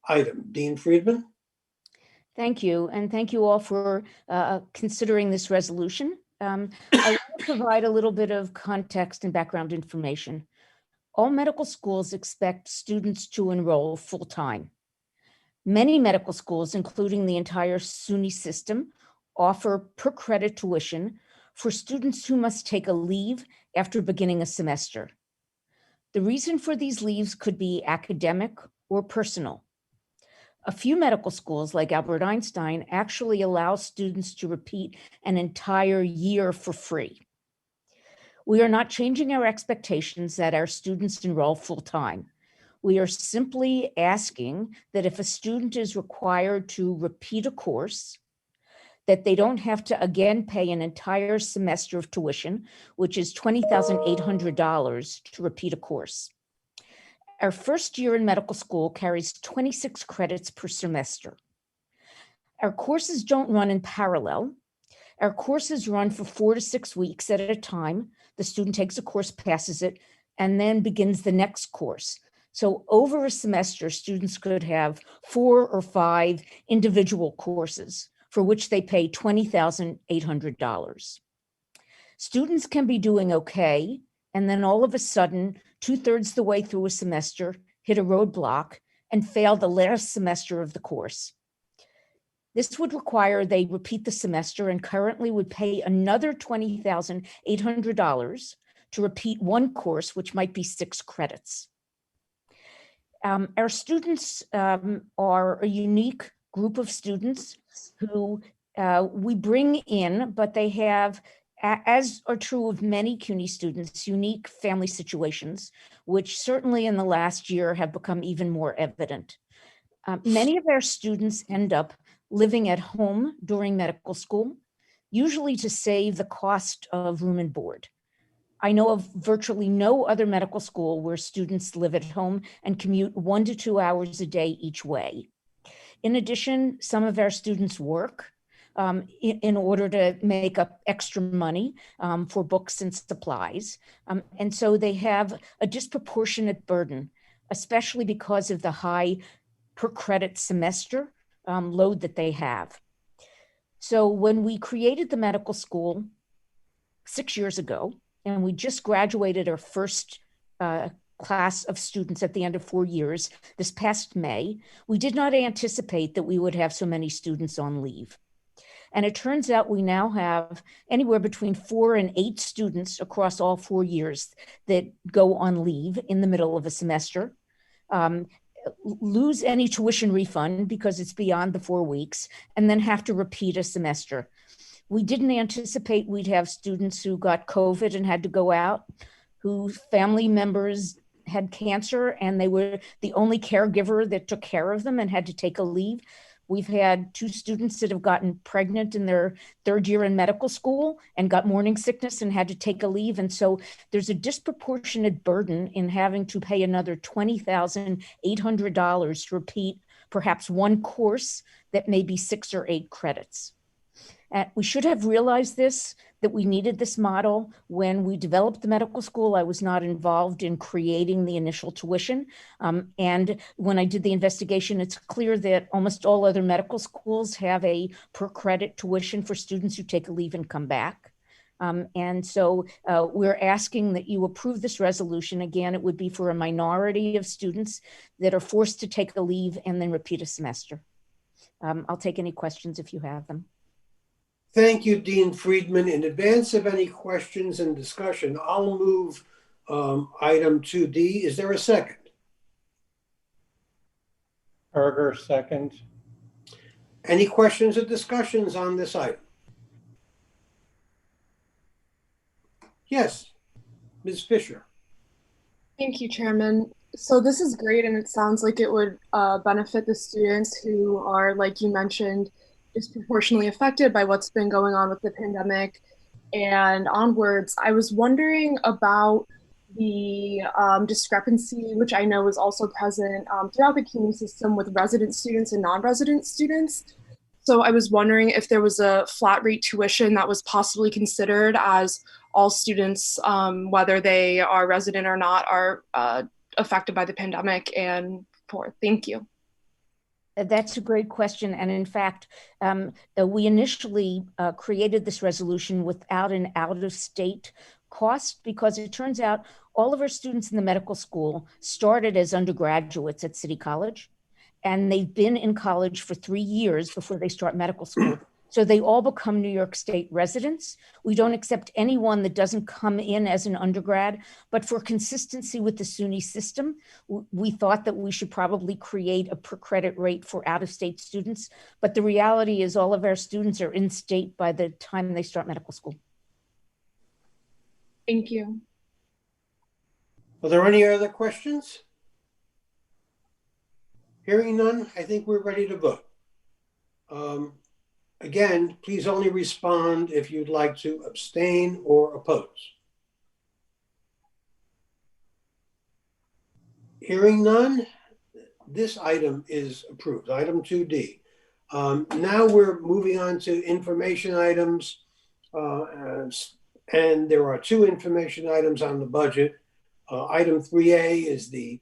item. Dean Friedman? Thank you, and thank you all for considering this resolution. I want to provide a little bit of context and background information. All medical schools expect students to enroll full-time. Many medical schools, including the entire CUNY system, offer per credit tuition for students who must take a leave after beginning a semester. The reason for these leaves could be academic or personal. A few medical schools, like Albert Einstein, actually allow students to repeat an entire year for free. We are not changing our expectations that our students enroll full-time. We are simply asking that if a student is required to repeat a course, that they don't have to again pay an entire semester of tuition, which is $20,800 to repeat a course. Our first year in medical school carries 26 credits per semester. Our courses don't run in parallel. Our courses run for 4 to 6 weeks at a time. The student takes a course, passes it, and then begins the next course. So over a semester, students could have 4 or 5 individual courses for which they pay $20,800. Students can be doing okay, and then all of a sudden, 2/3 the way through a semester, hit a roadblock and fail the last semester of the course. This would require they repeat the semester and currently would pay another $20,800 to repeat one course, which might be 6 credits. Our students are a unique group of students who we bring in, but they have, as are true of many CUNY students, unique family situations, which certainly in the last year have become even more evident. Many of our students end up living at home during medical school, usually to save the cost of room and board. I know of virtually no other medical school where students live at home and commute 1 to 2 hours a day each way. In addition, some of our students work in order to make up extra money for books and supplies. And so they have a disproportionate burden, especially because of the high per credit semester load that they have. So when we created the medical school 6 years ago, and we just graduated our first class of students at the end of 4 years this past May, we did not anticipate that we would have so many students on leave. And it turns out we now have anywhere between 4 and 8 students across all 4 years that go on leave in the middle of a semester, lose any tuition refund because it's beyond the 4 weeks, and then have to repeat a semester. We didn't anticipate we'd have students who got COVID and had to go out, whose family members had cancer and they were the only caregiver that took care of them and had to take a leave. We've had 2 students that have gotten pregnant in their 3rd year in medical school and got morning sickness and had to take a leave. And so there's a disproportionate burden in having to pay another $20,800 to repeat perhaps one course that may be 6 or 8 credits. We should have realized that we needed this model when we developed the medical school. I was not involved in creating the initial tuition. And when I did the investigation, it's clear that almost all other medical schools have a per credit tuition for students who take a leave and come back. And so we're asking that you approve this resolution. Again, it would be for a minority of students that are forced to take a leave and then repeat a semester. I'll take any questions if you have them. Thank you, Dean Friedman. In advance of any questions and discussion, I'll move item 2D. Is there a second? Berger, second. Any questions or discussions on this item? Yes, Ms. Fisher. Thank you, Chairman. So this is great, and it sounds like it would benefit the students who are, like you mentioned, disproportionately affected by what's been going on with the pandemic and onwards. I was wondering about the discrepancy, which I know is also present throughout the CUNY system with resident students and non-resident students. So I was wondering if there was a flat rate tuition that was possibly considered, as all students, whether they are resident or not, are affected by the pandemic. And thank you. That's a great question. And in fact, we initially created this resolution without an out-of-state cost, because it turns out all of our students in the medical school started as undergraduates at City College, and they've been in college for 3 years before they start medical school. So they all become New York State residents. We don't accept anyone that doesn't come in as an undergrad, but for consistency with the SUNY system, we thought that we should probably create a per credit rate for out-of-state students. But the reality is all of our students are in state by the time they start medical school. Thank you. Are there any other questions? Hearing none, I think we're ready to vote. Again, please only respond if you'd like to abstain or oppose. Hearing none, this item is approved, item 2D. Now we're moving on to information items, and there are 2 information items on the budget. Item 3A is the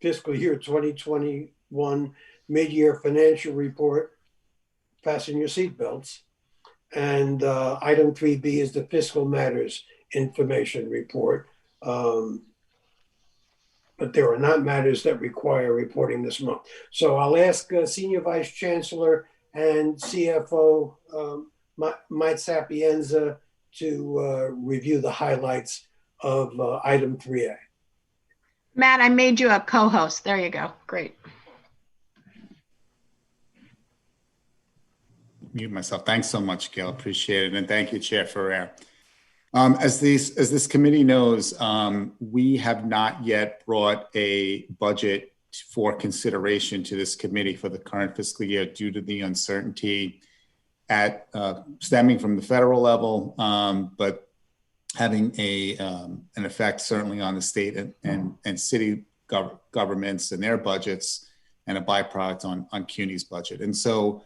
fiscal year 2021 mid-year financial report. Fasten your seatbelts. And item 3B is the fiscal matters information report. But there are not matters that require reporting this month. So I'll ask Senior Vice Chancellor and CFO Mike Sapienza to review the highlights of item 3A. Matt, I made you a co-host. There you go. Great. Mute myself. Thanks so much, Gail. Appreciate it. And thank you, Chair Ferrer. As this committee knows, we have not yet brought a budget for consideration to this committee for the current fiscal year due to the uncertainty stemming from the federal level, but having an effect certainly on the state and city governments and their budgets, and a byproduct on CUNY's budget. And so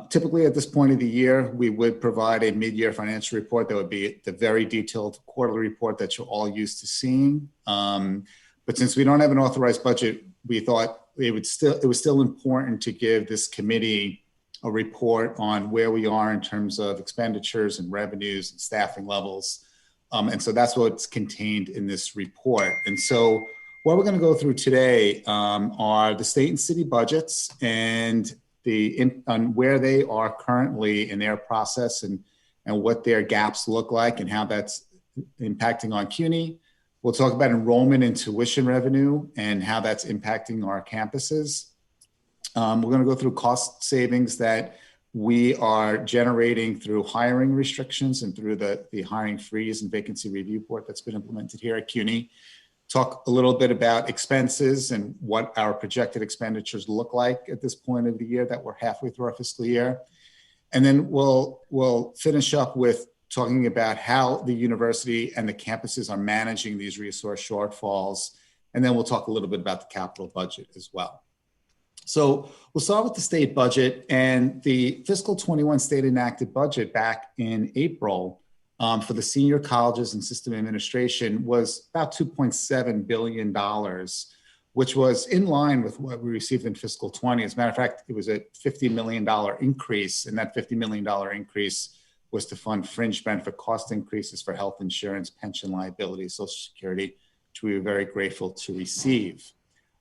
typically at this point of the year, we would provide a mid-year financial report that would be the very detailed quarterly report that you're all used to seeing. But since we don't have an authorized budget, we thought it was still important to give this committee a report on where we are in terms of expenditures and revenues and staffing levels. And so that's what's contained in this report. And so what we're going to go through today are the state and city budgets and on where they are currently in their process and what their gaps look like and how that's impacting on CUNY. We'll talk about enrollment and tuition revenue and how that's impacting our campuses. We're going to go through cost savings that we are generating through hiring restrictions and through the hiring freeze and vacancy review board that's been implemented here at CUNY. Talk a little bit about expenses and what our projected expenditures look like at this point of the year that we're halfway through our fiscal year. And then we'll finish up with talking about how the university and the campuses are managing these resource shortfalls. And then we'll talk a little bit about the capital budget as well. So we'll start with the state budget, and the fiscal 21 state enacted budget back in April for the senior colleges and system administration was about $2.7 billion, which was in line with what we received in fiscal 20. As a matter of fact, it was a $50 million increase, and that $50 million increase was to fund fringe benefit cost increases for health insurance, pension liability, Social Security, which we were very grateful to receive.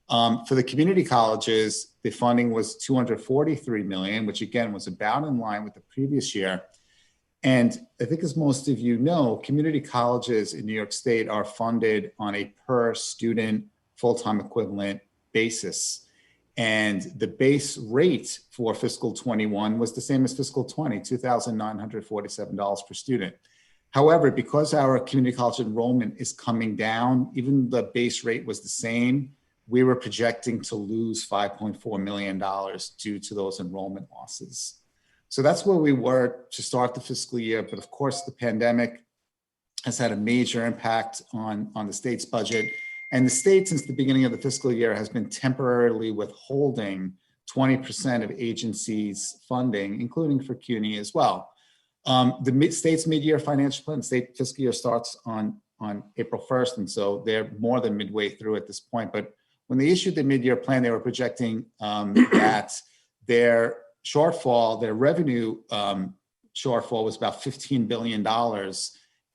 For the community colleges, the funding was $243 million, which again was about in line with the previous year. And I think, as most of you know, community colleges in New York State are funded on a per student full-time equivalent basis. And the base rate for fiscal 21 was the same as fiscal 20, $2,947 per student. However, because our community college enrollment is coming down, even the base rate was the same, we were projecting to lose $5.4 million due to those enrollment losses. So that's where we were to start the fiscal year. But of course, the pandemic has had a major impact on the state's budget. And the state, since the beginning of the fiscal year, has been temporarily withholding 20% of agencies' funding, including for CUNY as well. The state's mid-year financial plan, state fiscal year starts on April 1st. And so they're more than midway through at this point. But when they issued the mid-year plan, they were projecting that their shortfall, their revenue shortfall was about $15 billion,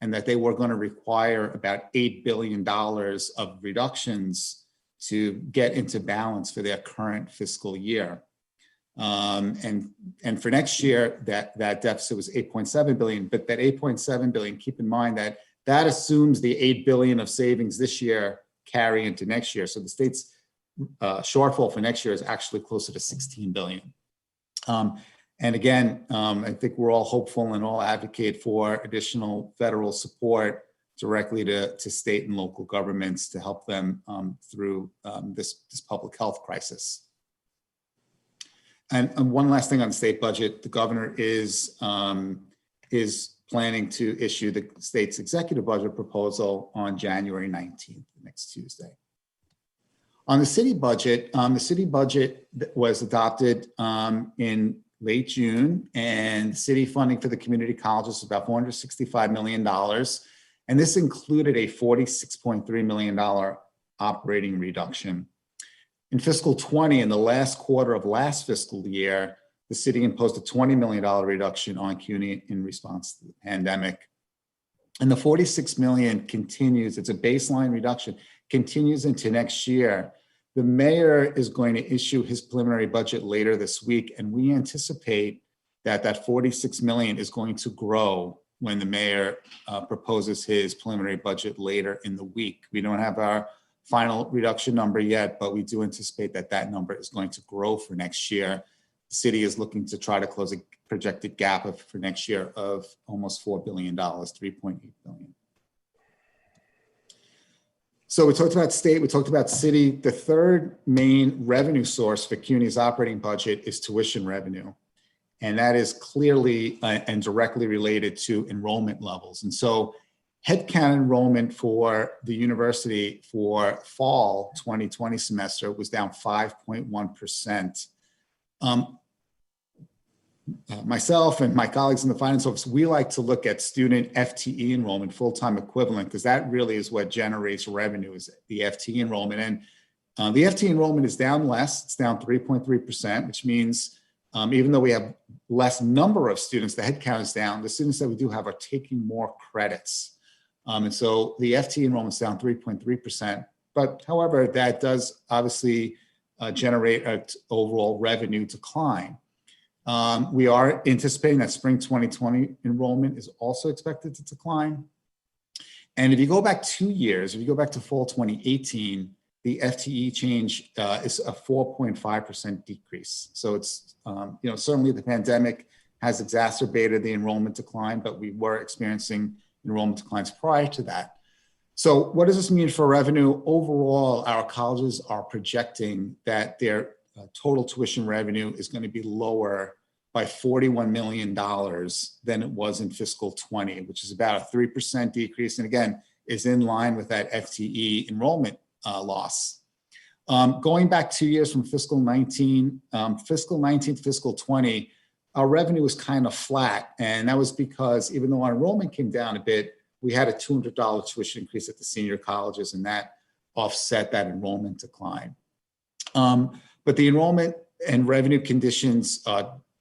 and that they were going to require about $8 billion of reductions to get into balance for their current fiscal year. And for next year, that deficit was $8.7 billion, but that $8.7 billion, keep in mind that assumes the $8 billion of savings this year carry into next year. So the state's shortfall for next year is actually closer to $16 billion. And again, I think we're all hopeful and all advocate for additional federal support directly to state and local governments to help them through this public health crisis. And one last thing on the state budget, the governor is planning to issue the state's executive budget proposal on January 19th, next Tuesday. On the city budget was adopted in late June, and city funding for the community colleges is about $465 million. And this included a $46.3 million operating reduction. In fiscal 20, in the last quarter of last fiscal year, the city imposed a $20 million reduction on CUNY in response to the pandemic. And the $46 million continues, it's a baseline reduction, continues into next year. The mayor is going to issue his preliminary budget later this week, and we anticipate that $46 million is going to grow when the mayor proposes his preliminary budget later in the week. We don't have our final reduction number yet, but we do anticipate that number is going to grow for next year. The city is looking to try to close a projected gap for next year of almost $4 billion, $3.8 billion. So we talked about state, we talked about city. The third main revenue source for CUNY's operating budget is tuition revenue. And that is clearly and directly related to enrollment levels. And so headcount enrollment for the university for fall 2020 semester was down 5.1%. Myself and my colleagues in the finance office, we like to look at student FTE enrollment, full-time equivalent, because that really is what generates revenue, is the FTE enrollment. And the FTE enrollment is down less, it's down 3.3%, which means even though we have less number of students, the headcount is down, the students that we do have are taking more credits. And so the FTE enrollment is down 3.3%. But however, that does obviously generate an overall revenue decline. We are anticipating that spring 2020 enrollment is also expected to decline. And if you go back 2 years, if you go back to fall 2018, the FTE change is a 4.5% decrease. So it's, certainly the pandemic has exacerbated the enrollment decline, but we were experiencing enrollment declines prior to that. So what does this mean for revenue? Overall, our colleges are projecting that their total tuition revenue is going to be lower by $41 million than it was in fiscal 20, which is about a 3% decrease. And again, is in line with that FTE enrollment loss. Going back 2 years from fiscal 19 to fiscal 20, our revenue was kind of flat. And that was because even though our enrollment came down a bit, we had a $200 tuition increase at the senior colleges, and that offset that enrollment decline. But the enrollment and revenue conditions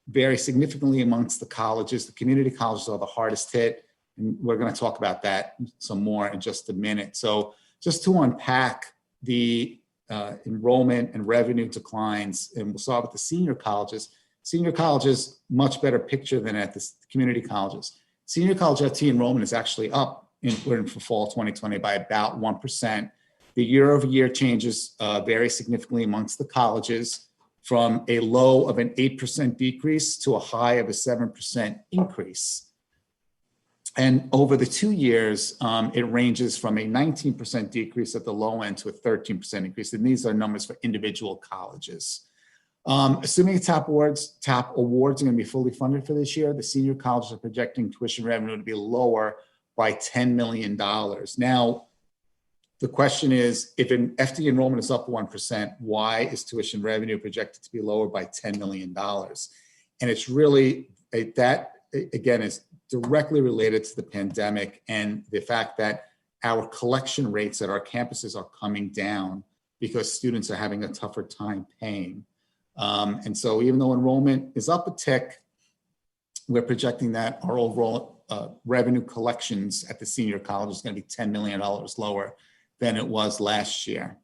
vary significantly amongst the colleges. The community colleges are the hardest hit, and we're going to talk about that some more in just a minute. So just to unpack the enrollment and revenue declines, and we'll start with the senior colleges. Senior colleges, much better picture than at the community colleges. Senior college FT enrollment is actually up for fall 2020 by about 1%. The year-over-year changes vary significantly amongst the colleges, from a low of an 8% decrease to a high of a 7% increase. And over the 2 years, it ranges from a 19% decrease at the low end to a 13% increase. And these are numbers for individual colleges. Assuming top awards are going to be fully funded for this year, the senior colleges are projecting tuition revenue to be lower by $10 million. Now, the question is, if an FT enrollment is up 1%, why is tuition revenue projected to be lower by $10 million? And it's really, that again is directly related to the pandemic and the fact that our collection rates at our campuses are coming down because students are having a tougher time paying. And so even though enrollment is up a tick, we're projecting that our overall revenue collections at the senior college is going to be $10 million lower than it was last year.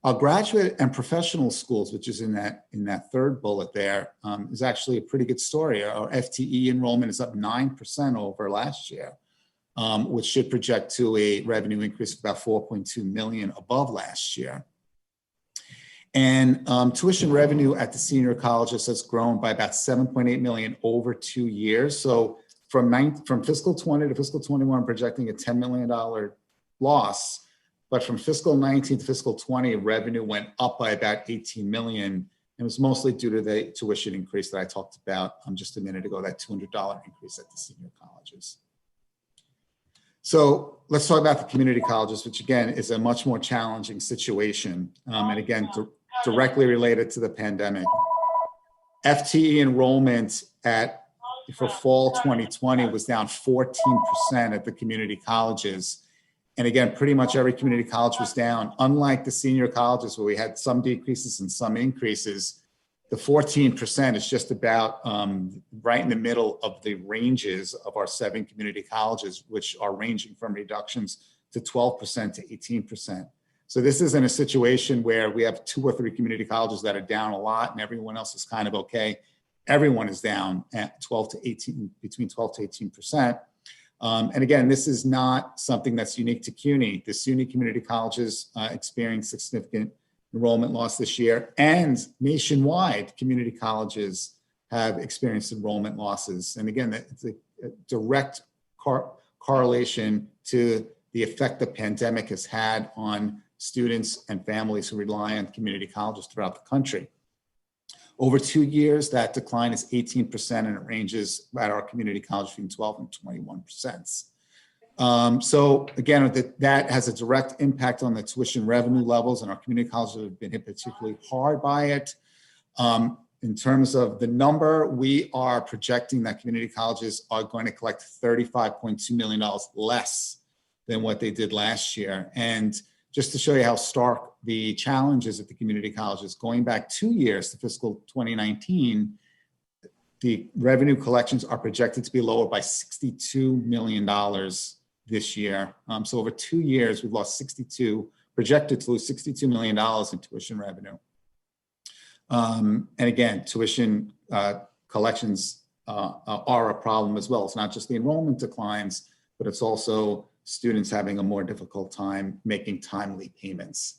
Our graduate and professional schools, which is in that third bullet there, is actually a pretty good story. Our FTE enrollment is up 9% over last year, which should project to a revenue increase of about 4.2 million above last year. And tuition revenue at the senior colleges has grown by about 7.8 million over 2 years. So from fiscal 20 to fiscal 21, projecting a $10 million loss. But from fiscal 19 to fiscal 20, revenue went up by about 18 million. And it was mostly due to the tuition increase that I talked about just a minute ago, that $200 increase at the senior colleges. So let's talk about the community colleges, which again is a much more challenging situation. And again, directly related to the pandemic. FTE enrollment for fall 2020 was down 14% at the community colleges. And again, pretty much every community college was down. Unlike the senior colleges where we had some decreases and some increases, the 14% is just about right in the middle of the ranges of our 7 community colleges, which are ranging from reductions to 12% to 18%. So this isn't a situation where we have 2 or 3 community colleges that are down a lot and everyone else is kind of okay. Everyone is down at between 12 to 18%. And again, this is not something that's unique to CUNY. The SUNY community colleges experienced significant enrollment loss this year, and nationwide community colleges have experienced enrollment losses. And again, it's a direct correlation to the effect the pandemic has had on students and families who rely on community colleges throughout the country. Over 2 years, that decline is 18%, and it ranges at our community college between 12 and 21%. So again, that has a direct impact on the tuition revenue levels, and our community colleges have been hit particularly hard by it. In terms of the number, we are projecting that community colleges are going to collect $35.2 million less than what they did last year. And just to show you how stark the challenges at the community colleges, going back 2 years to fiscal 2019, the revenue collections are projected to be lower by $62 million this year. So over 2 years, we've lost projected to lose $62 million in tuition revenue. And again, tuition collections are a problem as well. It's not just the enrollment declines, but it's also students having a more difficult time making timely payments.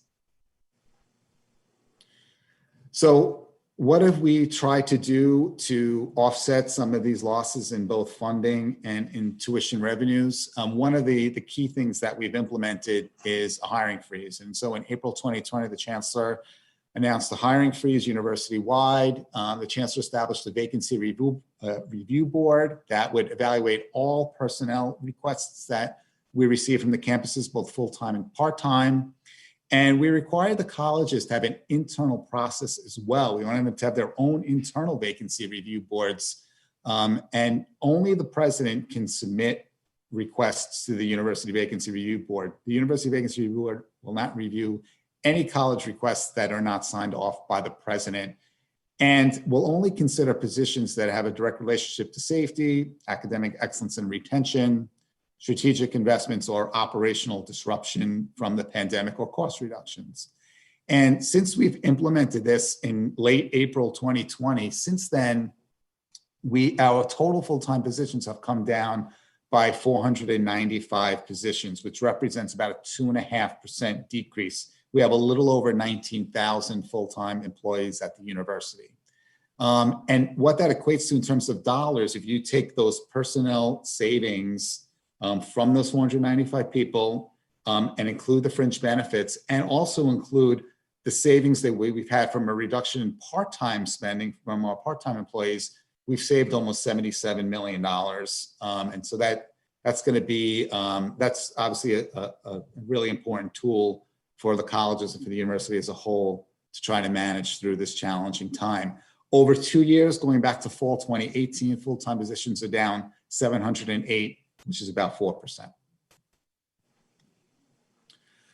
So what have we tried to do to offset some of these losses in both funding and in tuition revenues? One of the key things that we've implemented is a hiring freeze. And so in April 2020, the Chancellor announced a hiring freeze university-wide. The Chancellor established a vacancy review board that would evaluate all personnel requests that we receive from the campuses, both full-time and part-time. And we require the colleges to have an internal process as well. We want them to have their own internal vacancy review boards. And only the president can submit requests to the University Vacancy Review Board. The University Vacancy Review Board will not review any college requests that are not signed off by the president, and will only consider positions that have a direct relationship to safety, academic excellence and retention, strategic investments, or operational disruption from the pandemic or cost reductions. And since we've implemented this in late April 2020, since then, our total full-time positions have come down by 495 positions, which represents about a 2.5% decrease. We have a little over 19,000 full-time employees at the university. And what that equates to in terms of dollars, if you take those personnel savings from those 495 people and include the fringe benefits, and also include the savings that we've had from a reduction in part-time spending from our part-time employees, we've saved almost $77 million. And so that's going to be, that's obviously a really important tool for the colleges and for the university as a whole to try to manage through this challenging time. Over 2 years, going back to fall 2018, full-time positions are down 708, which is about 4%.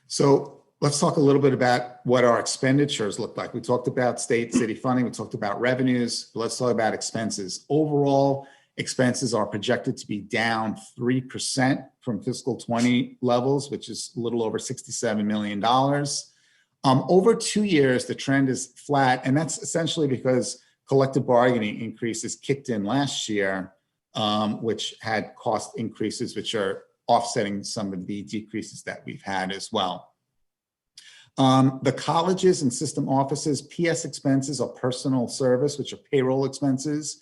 So let's talk a little bit about what our expenditures look like. We talked about state, city funding, we talked about revenues, but let's talk about expenses. Overall, expenses are projected to be down 3% from fiscal 20 levels, which is a little over $67 million. Over 2 years, the trend is flat, and that's essentially because collective bargaining increases kicked in last year, which had cost increases, which are offsetting some of the decreases that we've had as well. The colleges and system offices, PS expenses are personal service, which are payroll expenses,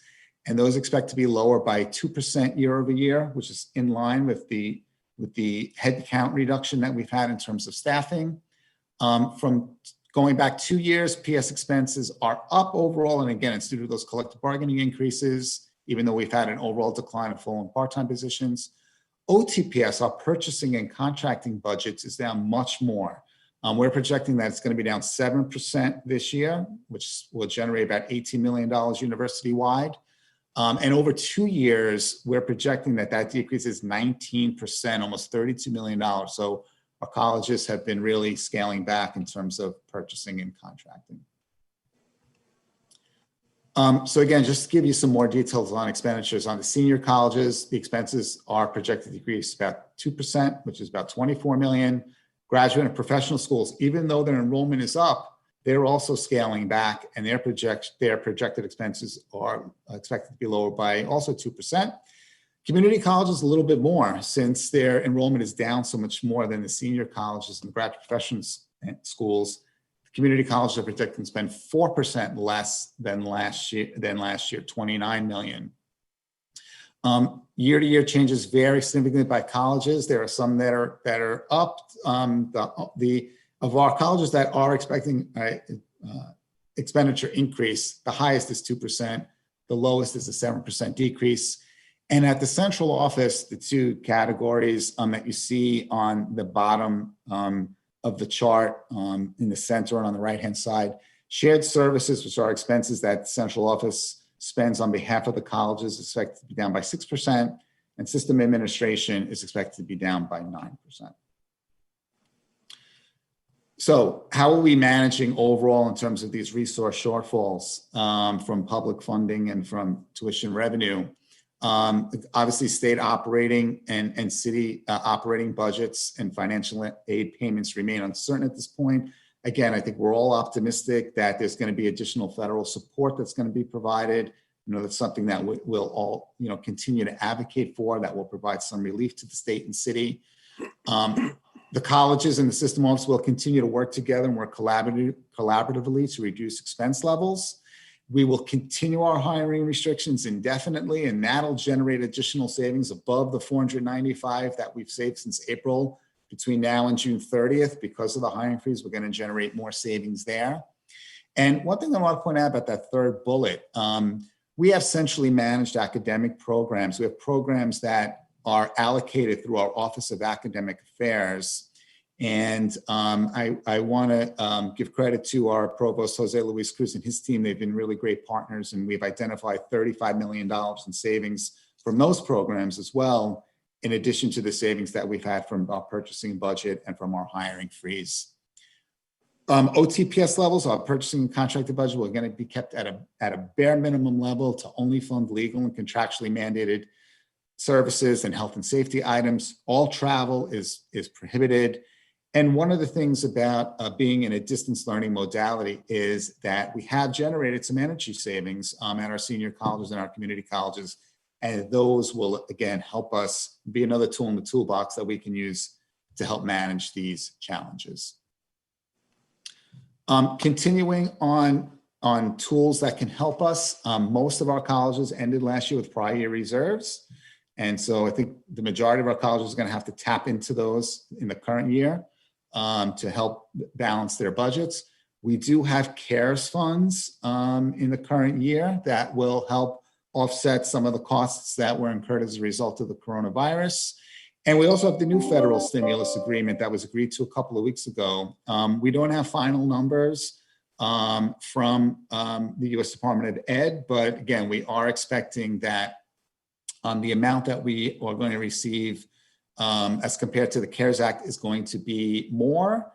and those expect to be lower by 2% year over year, which is in line with the headcount reduction that we've had in terms of staffing. From going back 2 years, PS expenses are up overall, and again, it's due to those collective bargaining increases, even though we've had an overall decline of full and part-time positions. OTPS, our purchasing and contracting budgets, is down much more. We're projecting that it's going to be down 7% this year, which will generate about $18 million university-wide. And over 2 years, we're projecting that decrease is 19%, almost $32 million. So our colleges have been really scaling back in terms of purchasing and contracting. So again, just to give you some more details on expenditures on the senior colleges, the expenses are projected to decrease about 2%, which is about $24 million. Graduate and professional schools, even though their enrollment is up, they're also scaling back, and their projected expenses are expected to be lower by also 2%. Community colleges a little bit more, since their enrollment is down so much more than the senior colleges and the graduate professional schools. Community colleges are projecting to spend 4% less than last year, $29 million. Year-to-year changes vary significantly by colleges. There are some that are up. Of our colleges that are expecting expenditure increase, the highest is 2%, the lowest is a 7% decrease. And at the central office, the two categories that you see on the bottom of the chart in the center and on the right-hand side, shared services, which are expenses that central office spends on behalf of the colleges, is expected to be down by 6%, and system administration is expected to be down by 9%. So how are we managing overall in terms of these resource shortfalls from public funding and from tuition revenue? Obviously, state operating and city operating budgets and financial aid payments remain uncertain at this point. Again, I think we're all optimistic that there's going to be additional federal support that's going to be provided. That's something that we'll all, continue to advocate for, that will provide some relief to the state and city. The colleges and the system office will continue to work together and work collaboratively to reduce expense levels. We will continue our hiring restrictions indefinitely, and that'll generate additional savings above the 495 that we've saved since April. Between now and June 30th, because of the hiring freeze, we're going to generate more savings there. And one thing I want to point out about that third bullet, we have centrally managed academic programs. We have programs that are allocated through our Office of Academic Affairs. And I want to give credit to our provost, Jose Luis Cruz, and his team. They've been really great partners, and we've identified $35 million in savings from those programs as well, in addition to the savings that we've had from our purchasing budget and from our hiring freeze. OTPS levels, our purchasing and contracted budget, will going to be kept at a bare minimum level to only fund legal and contractually mandated services and health and safety items. All travel is prohibited. And one of the things about being in a distance learning modality is that we have generated some energy savings at our senior colleges and our community colleges. And those will, again, help us be another tool in the toolbox that we can use to help manage these challenges. Continuing on tools that can help us, most of our colleges ended last year with prior year reserves. And so I think the majority of our colleges are going to have to tap into those in the current year to help balance their budgets. We do have CARES funds in the current year that will help offset some of the costs that were incurred as a result of the coronavirus. And we also have the new federal stimulus agreement that was agreed to a couple of weeks ago. We don't have final numbers from the U.S. Department of Ed, but again, we are expecting that the amount that we are going to receive as compared to the CARES Act is going to be more,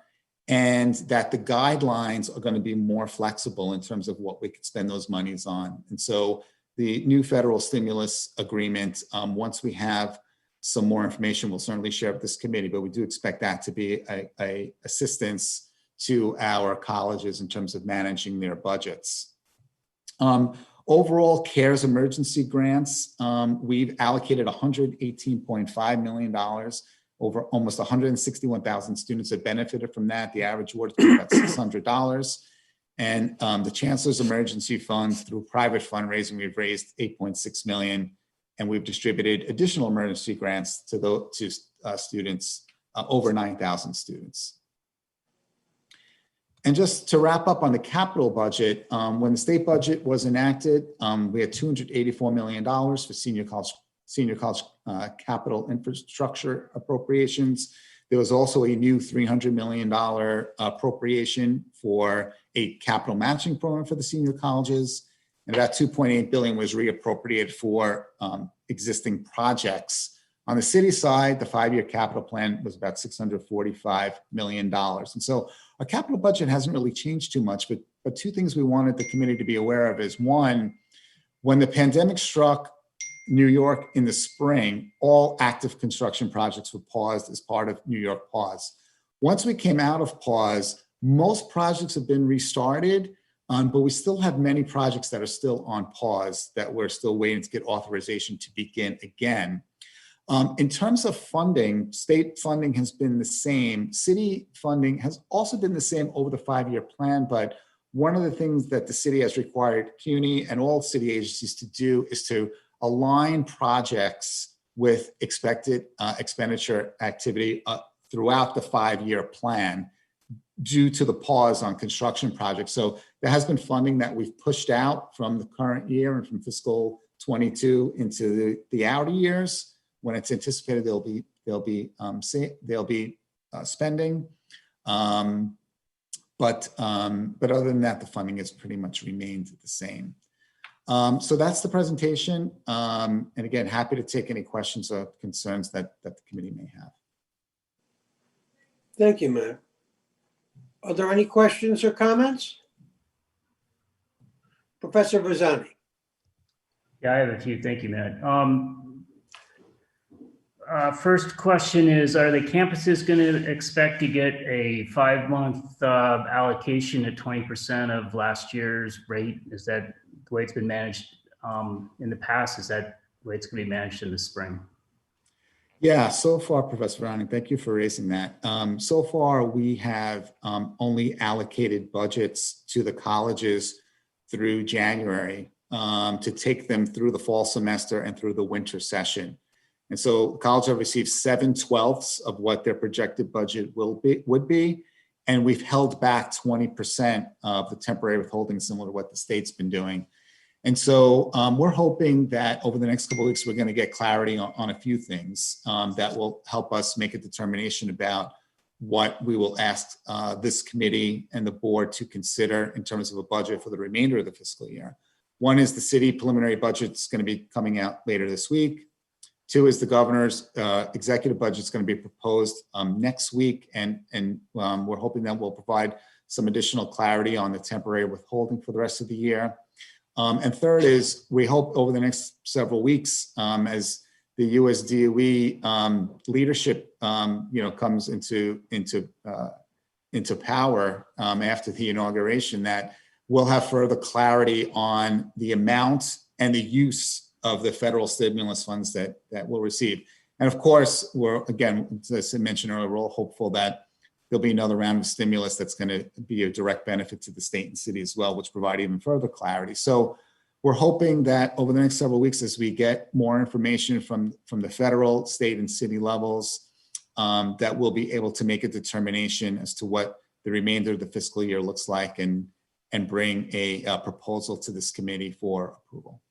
and that the guidelines are going to be more flexible in terms of what we could spend those monies on. And so the new federal stimulus agreement, once we have some more information, we'll certainly share with this committee, but we do expect that to be a assistance to our colleges in terms of managing their budgets. Overall, CARES emergency grants, we've allocated $118.5 million. Over almost 161,000 students have benefited from that. The average award is about $600. And the Chancellor's Emergency Fund, through private fundraising, we've raised $8.6 million, and we've distributed additional emergency grants to students, over 9,000 students. And just to wrap up on the capital budget, when the state budget was enacted, we had $284 million for senior college capital infrastructure appropriations. There was also a new $300 million appropriation for a capital matching program for the senior colleges. And about $2.8 billion was reappropriated for existing projects. On the city side, the 5-year capital plan was about $645 million. And so our capital budget hasn't really changed too much, but two things we wanted the committee to be aware of is, one, when the pandemic struck New York in the spring, all active construction projects were paused as part of New York Pause. Once we came out of pause, most projects have been restarted, but we still have many projects that are still on pause that we're still waiting to get authorization to begin again. In terms of funding, state funding has been the same. City funding has also been the same over the 5-year plan, but one of the things that the city has required CUNY and all city agencies to do is to align projects with expected expenditure activity throughout the 5-year plan due to the pause on construction projects. So there has been funding that we've pushed out from the current year and from fiscal 22 into the outer years. When it's anticipated they'll be spending, but other than that, the funding has pretty much remained the same. So that's the presentation, and again, happy to take any questions or concerns that the committee may have. Thank you, Matt. Are there any questions or comments? Professor Verzani. Yeah, I have a few. Thank you, Matt. First question is, are the campuses going to expect to get a 5-month allocation at 20% of last year's rate? Is that the way it's been managed in the past? Is that the way it's going to be managed in the spring? Yeah, so far, Professor Browning, thank you for raising that. So far, we have only allocated budgets to the colleges through January to take them through the fall semester and through the winter session. And so colleges have received 7/12 of what their projected budget would be, and we've held back 20% of the temporary withholding, similar to what the state's been doing. And so we're hoping that over the next couple of weeks, we're going to get clarity on a few things that will help us make a determination about what we will ask this committee and the board to consider in terms of a budget for the remainder of the fiscal year. One is the city preliminary budget's going to be coming out later this week. Two is the governor's executive budget is going to be proposed next week, and we're hoping that will provide some additional clarity on the temporary withholding for the rest of the year. And third is we hope over the next several weeks, as the US DOE leadership, comes into power after the inauguration, that we'll have further clarity on the amount and the use of the federal stimulus funds that we'll receive. And of course, we're, again, as I mentioned earlier, we're all hopeful that there'll be another round of stimulus that's going to be a direct benefit to the state and city as well, which provide even further clarity. So we're hoping that over the next several weeks, as we get more information from the federal, state, and city levels, that we'll be able to make a determination as to what the remainder of the fiscal year looks like, and bring a proposal to this committee for approval.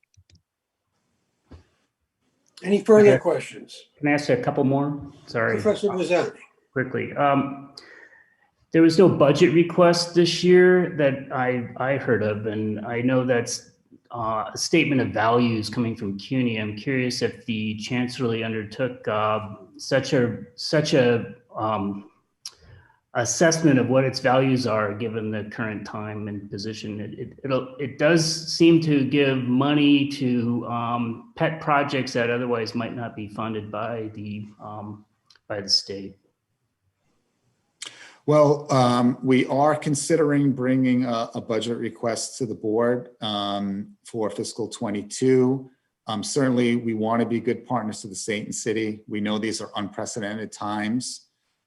Any further questions? Can I ask a couple more? Sorry. Professor Bozzani. Quickly. There was no budget request this year that I heard of, and I know that's a statement of values coming from CUNY. I'm curious if the Chancellery undertook such a assessment of what its values are given the current time and position. It does seem to give money to pet projects that otherwise might not be funded by the state. Well, we are considering bringing a budget request to the board for fiscal 22. Certainly, we want to be good partners to the state and city. We know these are unprecedented times.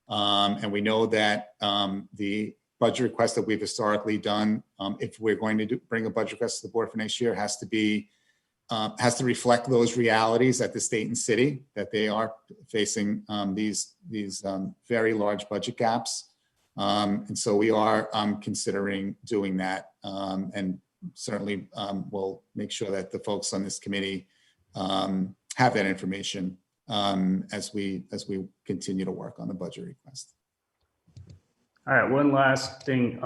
And we know that the budget request that we've historically done, if we're going to bring a budget request to the board for next year, has to reflect those realities at the state and city, that they are facing these very large budget gaps. And so we are considering doing that, and certainly we'll make sure that the folks on this committee have that information as we continue to work on the budget request. All right, one last thing.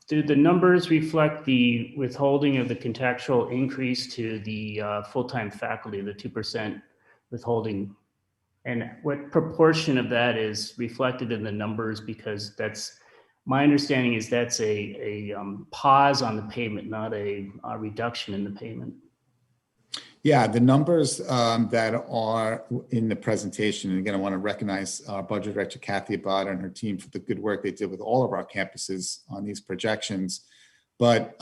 Do the numbers reflect the withholding of the contractual increase to the full-time faculty, the 2% withholding? And what proportion of that is reflected in the numbers? Because that's, my understanding is that's a pause on the payment, not a reduction in the payment. Yeah, the numbers that are in the presentation, and again, I want to recognize our budget director, Kathy Abad, and her team for the good work they did with all of our campuses on these projections, but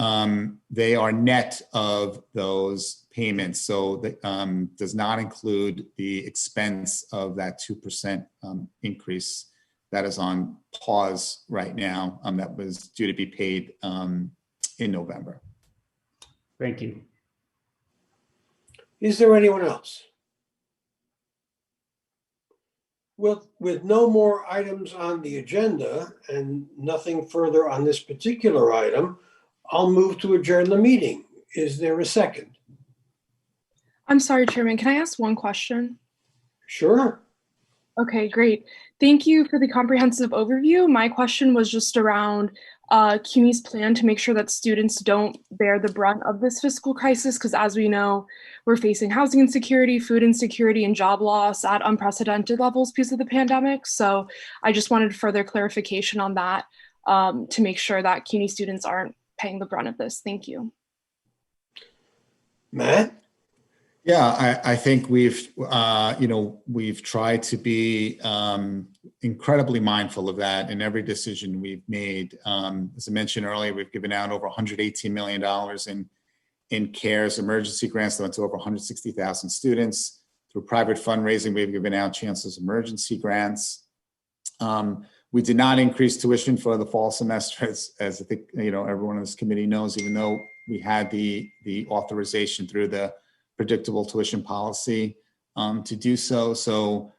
they are net of those payments. So that does not include the expense of that 2% increase that is on pause right now, that was due to be paid in November. Thank you. Is there anyone else? With no more items on the agenda and nothing further on this particular item, I'll move to adjourn the meeting. Is there a second? I'm sorry, Chairman, can I ask one question? Sure. Okay, great. Thank you for the comprehensive overview. My question was just around CUNY's plan to make sure that students don't bear the brunt of this fiscal crisis, because as we know, we're facing housing insecurity, food insecurity, and job loss at unprecedented levels because of the pandemic. So I just wanted further clarification on that to make sure that CUNY students aren't paying the brunt of this. Thank you. Matt? Yeah, I think we've tried to be incredibly mindful of that in every decision we've made. As I mentioned earlier, we've given out over $118 million in CARES emergency grants that went to over 160,000 students. Through private fundraising, we've given out Chancellor's emergency grants. We did not increase tuition for the fall semester, as I think everyone on this committee knows, even though we had the authorization through the predictable tuition policy to do so. So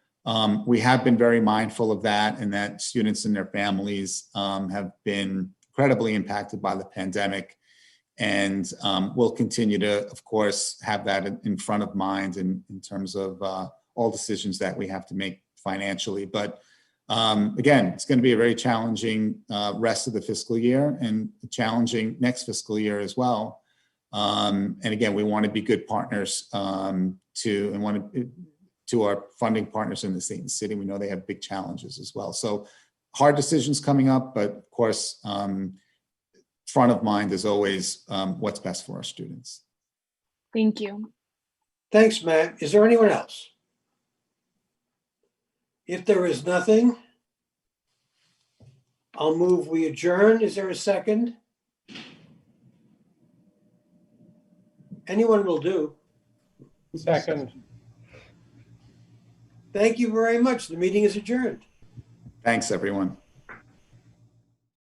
we have been very mindful of that, and that students and their families have been incredibly impacted by the pandemic. And we'll continue to, of course, have that in front of mind in terms of all decisions that we have to make financially. But Again, it's going to be a very challenging rest of the fiscal year and challenging next fiscal year as well. And again, we want to be good partners to our funding partners in the state and city. We know they have big challenges as well. So hard decisions coming up, but of course, front of mind is always what's best for our students. Thank you. Thanks, Matt. Is there anyone else? If there is nothing, I'll move we adjourn. Is there a second? Anyone will do. Second. Thank you very much. The meeting is adjourned. Thanks, everyone.